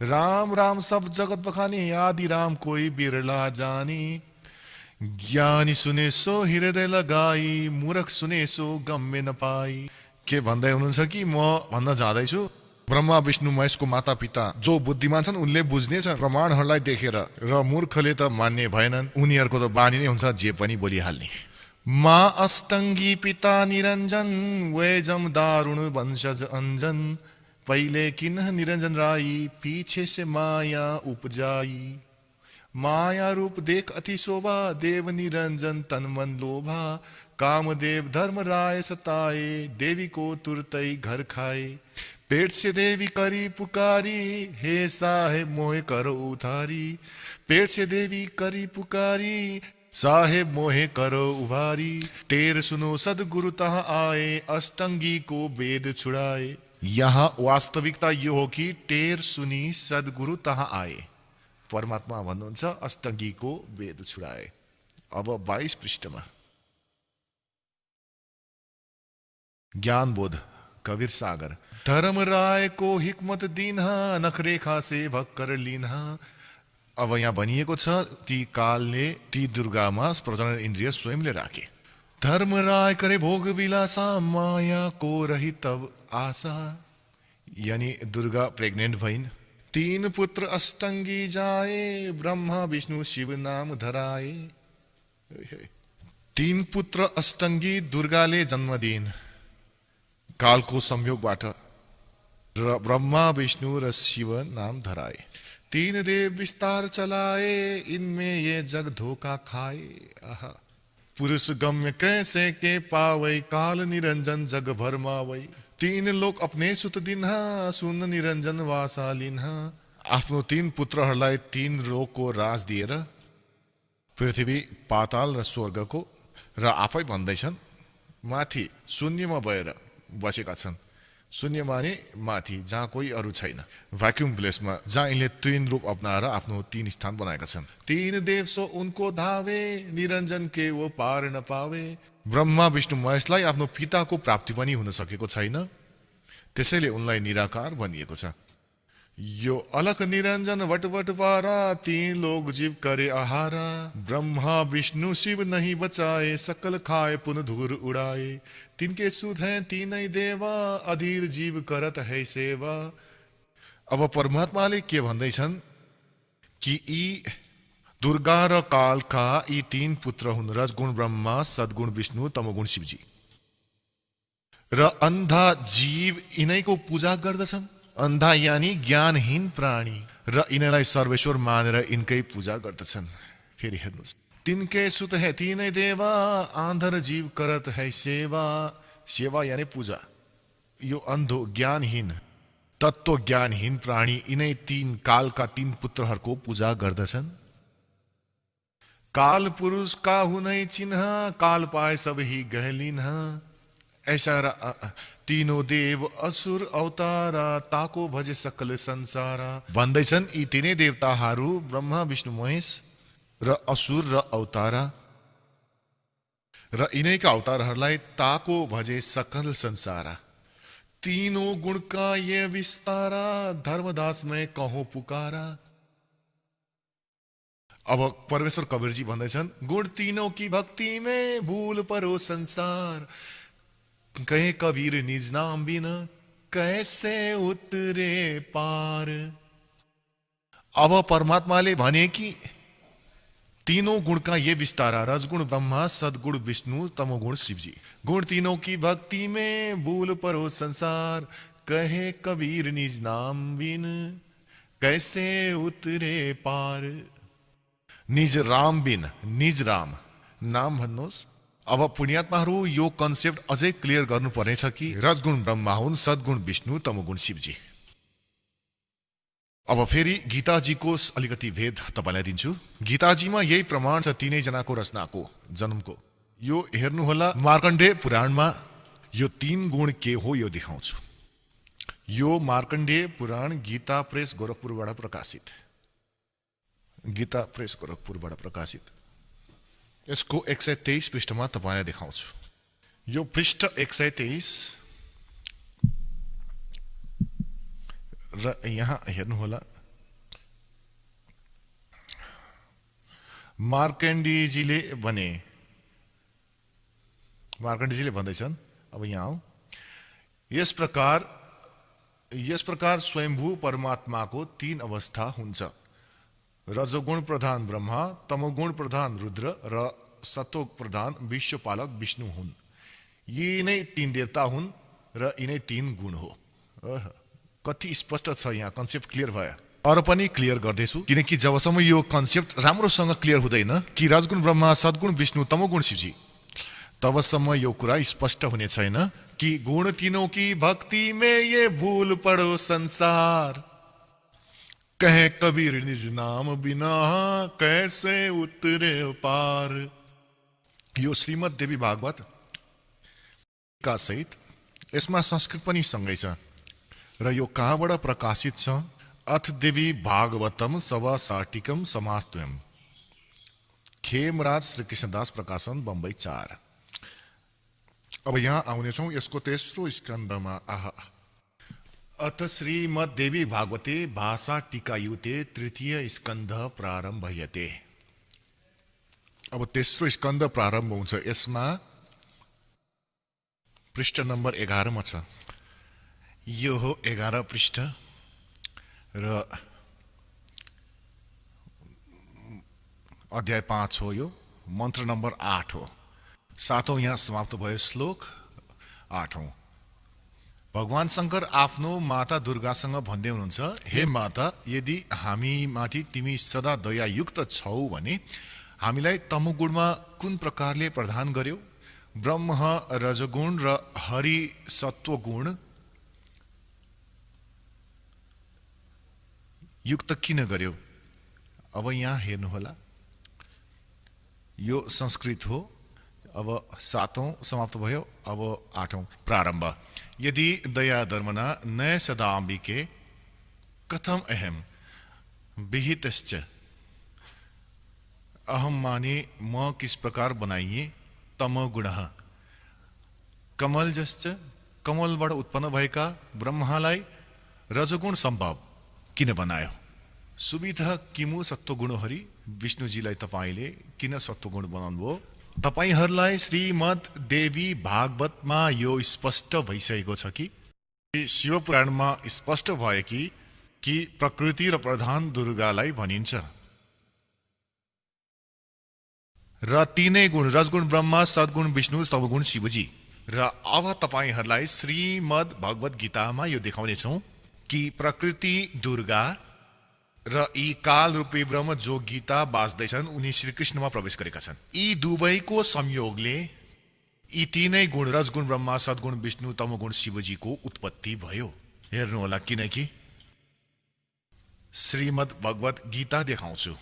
राम राम सब जगत बखाने, आदि राम कोई बिरला जाने। ज्ञानी सुने सो हृदय लगाई, मूर्ख सुने सो गम्य नपाई। के भन्दै हुनुहुन्छ कि म भन्न जाँदैछु ब्रह्मा विष्णु महेशको माता पिता जो बुद्धिमान छन् उनले बुझ्नेछ प्रमाणहरूलाई देखेर, र मूर्खले त मान्ने भएनन्। उनीहरूको त बानी नै हुन्छ जे पनि बोलिहाल्ने। मा अष्टङ्गी पिता निरञ्जन, वैजम दारुण वंशज अंजन। पहिले किन निरंजन राई, पीछे से माया उपजाई। माया रूप देख अति शोभा, देव निरंजन तन मन लोभा। कामदेव धर्म राय सताए, देवी को तुरतई घर खाए। पेट से देवी करी पुकारी, हे साहेब मोहे करो उधारी। पेट से देवी करी पुकारी, साहेब मोहे करो उभारी। टेर सुनो सदगुरु तहाँ आए, अष्टंगी को वेद छुड़ाए। यहाँ वास्तविकता यो हो कि टेर सुनी सदगुरु तहाँ आए। परमात्मा भन्नुहुन्छ अष्टंगीको वेद छुड़ाए। अब 22 पृष्ठमा ज्ञानबोध कबीर सागर। धर्म राय को हिकमत दीन्हा, नखरेखा से भक्कर लीन्हा। अब यहाँ भनिएको छ ती कालले ती दुर्गामा प्रजनन इन्द्रिय स्वयंले राखे। धर्म राय करे भोग विलासा, माया को रही तब आशा। यानी दुर्गा प्रेग्नेन्ट भइन्। 3 पुत्र अष्टंगी जाए, ब्रह्मा विष्णु शिव नाम धराए। 3 पुत्र अष्टंगी दुर्गाले जन्म दिइन् कालको संयोगबाट, र ब्रह्मा विष्णु र शिव नाम धराए। तीन देव विस्तार चलाए, इनमें ये जग धोखा खाए। आहा। पुरुष गम्य कैसे के पावै, काल निरंजन जग भरमावै। तीन लोक अपने सुत दिन्हा, सुन निरंजन वासा लिन्हा। आफ्नो तीन पुत्रहरूलाई तीन लोकको राज दिएर पृथ्वी, पाताल र स्वर्गको र आफै भन्दैछन् माथि शून्यमा भएर बसेका छन्। शून्यमा नि माथि, जहाँ कोही अरू छैन, भ्याक्युम प्लेसमा, जहाँ यिनले तीन रूप अपनाएर आफ्नो तीन स्थान बनाएका छन्। तीन देव सो उनको धावे, निरञ्जन के वो पार न पावे। ब्रह्मा विष्णु महेशलाई आफ्नो पिताको प्राप्ति पनि हुन सकेको छैन, त्यसैले उनलाई निराकार भनिएको छ। यो अलख निरंजन वटवट पारा, तीन लोग जीव करे आहारा। ब्रह्मा विष्णु शिव नहीं बचाए, सकल खाए पुन धूर उड़ाए। तिनके सुध हैं तीनै देवा, अधीर जीव करत है सेवा। अब परमात्माले के भन्दैछन् कि यी दुर्गा र कालका यी तीन पुत्र हुन्, रजगुण ब्रह्मा, सद्गुण विष्णु, तमोगुण शिवजी। र अन्धा जीव यिनैको पूजा गर्दछन्। अन्धा यानी ज्ञानहीन प्राणी, र यिनलाई सर्वेश्वर मानेर यिनकै पूजा गर्दछन्। फेरि हेर्नुहोस्, तिनके सुत है तीनै देवा, आन्धर जीव करत है सेवा। सेवा यानी पूजा। यो अन्धो ज्ञानहीन, तत्व ज्ञानहीन प्राणी यिनै तीन कालका तीन पुत्रहरूको पूजा गर्दछन्। काल पुरुष का हुनै चिन्ह, काल पाए सब ही गहलिन्ह। ऐसा तीनों देव असुर अवतारा, ताको भजे सकल संसारा। भन्दैछन् यी तीनै देवताहरू ब्रह्मा विष्णु महेश र असुर र अवतारा, र यिनैका अवतारहरूलाई ताको भजे सकल संसारा। तीनों गुण का ये विस्तारा, धर्मदास में कहो पुकारा। अब परमेश्वर कबीरजी भन्दैछन् गुण तीनों की भक्ति में, भूल परो संसार। कहे कबीर निज नाम बिना, कैसे उतरे पार। अब परमात्माले भने कि तीनों गुण का ये विस्तारा, रजगुण ब्रह्मा, सद्गुण विष्णु, तमोगुण शिवजी। गुण तीनों की भक्ति में, भूल परो संसार। कहे कबीर निज नाम बिन, कैसे उतरे पार। निज राम बिन, निज राम नाम भन्नुहोस्। अब पुण्यात्माहरू यो कन्सेप्ट अझै क्लियर गर्नुपर्नेछ कि रजगुण ब्रह्मा हुन्, सद्गुण विष्णु, तमोगुण शिवजी। अब फेरि गीताजीको अलिकति भेद तपाईँलाई दिन्छु। गीताजीमा यही प्रमाण छ तीनैजनाको रचनाको, जन्मको। यो हेर्नुहोला, मार्कण्डेय पुराणमा यो तीन गुण के हो यो देखाउँछु। यो मार्कण्डेय पुराण गीता प्रेस गोरखपुरबाट प्रकाशित, गीता प्रेस गोरखपुरबाट प्रकाशित। यसको 123 पृष्ठमा तपाईँलाई देखाउँछु। यो पृष्ठ 123 र यहाँ हेर्नुहोला, मार्कण्डेयजीले भन्दैछन्, अब यहाँ आऊ। यस प्रकार स्वयंभू परमात्माको तीन अवस्था हुन्छ। रजोगुण प्रधान ब्रह्मा, तमोगुण प्रधान रुद्र र सत्व प्रधान विश्वपालक विष्णु हुन्। यी नै तीन देवता हुन् र यिनै तीन गुण हो। कति स्पष्ट छ, यहाँ कन्सेप्ट क्लियर भयो। अरू पनि क्लियर गर्दैछु, किनकि जबसम्म यो कन्सेप्ट राम्रोसँग क्लियर हुँदैन कि रजगुण ब्रह्मा, सद्गुण विष्णु, तमोगुण शिवजी, तबसम्म यो कुरा स्पष्ट हुने छैन कि गुण तीनों की भक्ति में ये भूल पड़ो संसार। कहे कबीर निज नाम बिना, कैसे उतरे पार। यो श्रीमद् देवी भागवत का सहित यसमा संस्कृत पनि सँगै छ र यो कहाँबाट प्रकाशित छ? अथ देवी भागवतम सवा साटिकम समास्तुयम, खेमराज श्री कृष्णदास प्रकाशन, बम्बई 4। अब यहाँ आउनेछौँ यसको तेस्रो स्कन्धमा। आहा, अथ श्रीमद् देवी भागवते भाषा टीकायुते तृतीय स्कन्ध प्रारम्भयते। अब तेस्रो स्कन्ध प्रारम्भ हुन्छ। यसमा पृष्ठ नम्बर 11 मा छ। यो हो 11 पृष्ठ र अध्याय 5 हो। यो मन्त्र नम्बर 8 हो। 7औं यहाँ समाप्त भयो श्लोक, 8औं। भगवान शंकर आफ्नो माता दुर्गासँग भन्दै हुनुहुन्छ, हे माता, यदि हामी माथि तिमी सदा दयायुक्त छौ भने हामीलाई तमोगुणमा कुन प्रकारले प्रदान गर्यौ? ब्रह्म रजगुण र हरि सत्वगुण युक्त किन गर्यौ? अब यहाँ हेर्नुहोला, यो संस्कृत हो। अब 7औं समाप्त भयो, अब 8औं प्रारम्भ। यदि दया धर्मना न सदाम्बिके कथम अहम विहितश्च। अहम माने म किस प्रकार बनाइए? तम गुण कमल जश्च, कमलबाट उत्पन्न भएका ब्रह्मालाई रजगुण सम्भव किन बनायो? सुविधा किमु सत्वगुण हरि, विष्णुजीलाई तपाईले किन सत्वगुण बनाउनुभयो? तपाईहरूलाई श्रीमद् देवी भागवतमा यो स्पष्ट भइसकेको छ कि शिवपुराणमा स्पष्ट भयो कि प्रकृति र प्रधान दुर्गालाई भनिन्छ र तीनै गुण रजगुण ब्रह्मा, सद्गुण विष्णु, तमोगुण शिवजी। र अब तपाईहरूलाई श्रीमद् भगवत गीतामा यो देखाउनेछौँ कि प्रकृति दुर्गा र यी काल रूपी ब्रह्म जो गीता बाँच्दैछन् उनी श्रीकृष्णमा प्रवेश गरेका छन्। यी दुवैको संयोगले यी तीनै गुण रजगुण ब्रह्मा, सद्गुण विष्णु, तमोगुण शिवजीको उत्पत्ति भयो। हेर्नुहोला, किनकि श्रीमद् भगवत गीता देखाउँछु।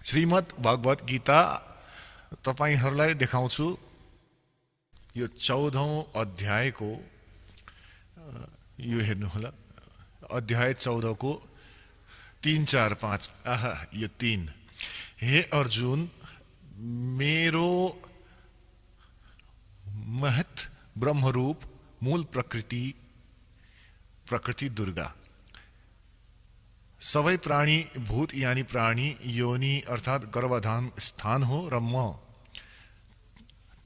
श्रीमद् भगवत गीता तपाईहरूलाई देखाउँछु। यो 14औं अध्यायको यो हेर्नुहोला, अध्याय 14 को 3, 4, 5। आहा, यो 3। हे अर्जुन, मेरो महत ब्रह्मरूप मूल प्रकृति दुर्गा सबै प्राणी भूत यानी प्राणी योनि अर्थात गर्भधान स्थान हो र म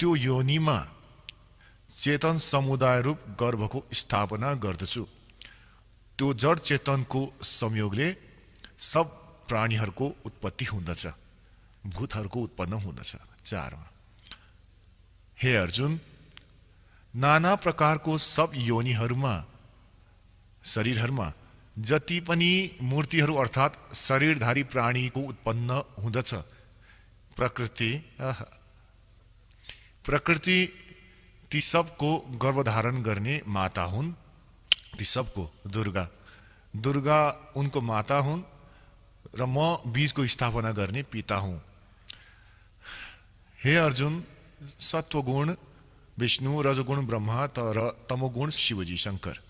त्यो योनिमा चेतन समुदाय रूप गर्भको स्थापना गर्दछु। त्यो जड चेतनको संयोगले सब प्राणीहरूको उत्पत्ति हुँदछ, भूतहरूको उत्पन्न हुँदछ। 4 मा, हे अर्जुन, नाना प्रकारको सब योनिहरूमा शरीरहरूमा जति पनि मूर्तिहरू अर्थात शरीरधारी प्राणीको उत्पन्न हुँदछ, प्रकृति ती सबको गर्भधारण गर्ने माता हुन्। ती सबको दुर्गा उनको माता हुन् र म बीजको स्थापना गर्ने पिता हुँ। हे अर्जुन, सत्वगुण विष्णु, रजगुण ब्रह्मा र तमोगुण शिवजी शंकर।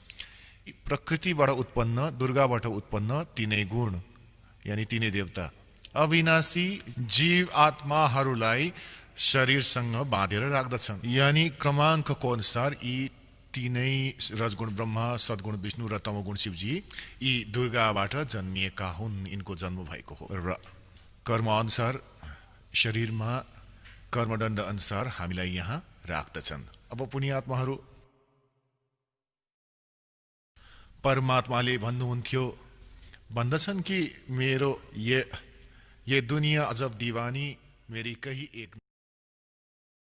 प्रकृतिबाट उत्पन्न, दुर्गाबाट उत्पन्न तीनै गुण यानी तीनै देवता अविनाशी जीव आत्माहरूलाई शरीरसँग बाँधेर राख्दछन्। यानी क्रमाङ्कको अनुसार यी तीनै रजगुण ब्रह्मा, सद्गुण विष्णु र तमोगुण शिवजी यी दुर्गाबाट जन्मिएका हुन्। यिनको जन्म भएको हो र कर्म अनुसार शरीरमा कर्मदण्ड अनुसार हामीलाई यहाँ राख्दछन्। अब पुण्यात्माहरू, परमात्माले भन्नुहुन्थ्यो, भन्दछन् कि मेरो ये दुनिया अजब दीवानी मेरी कही एक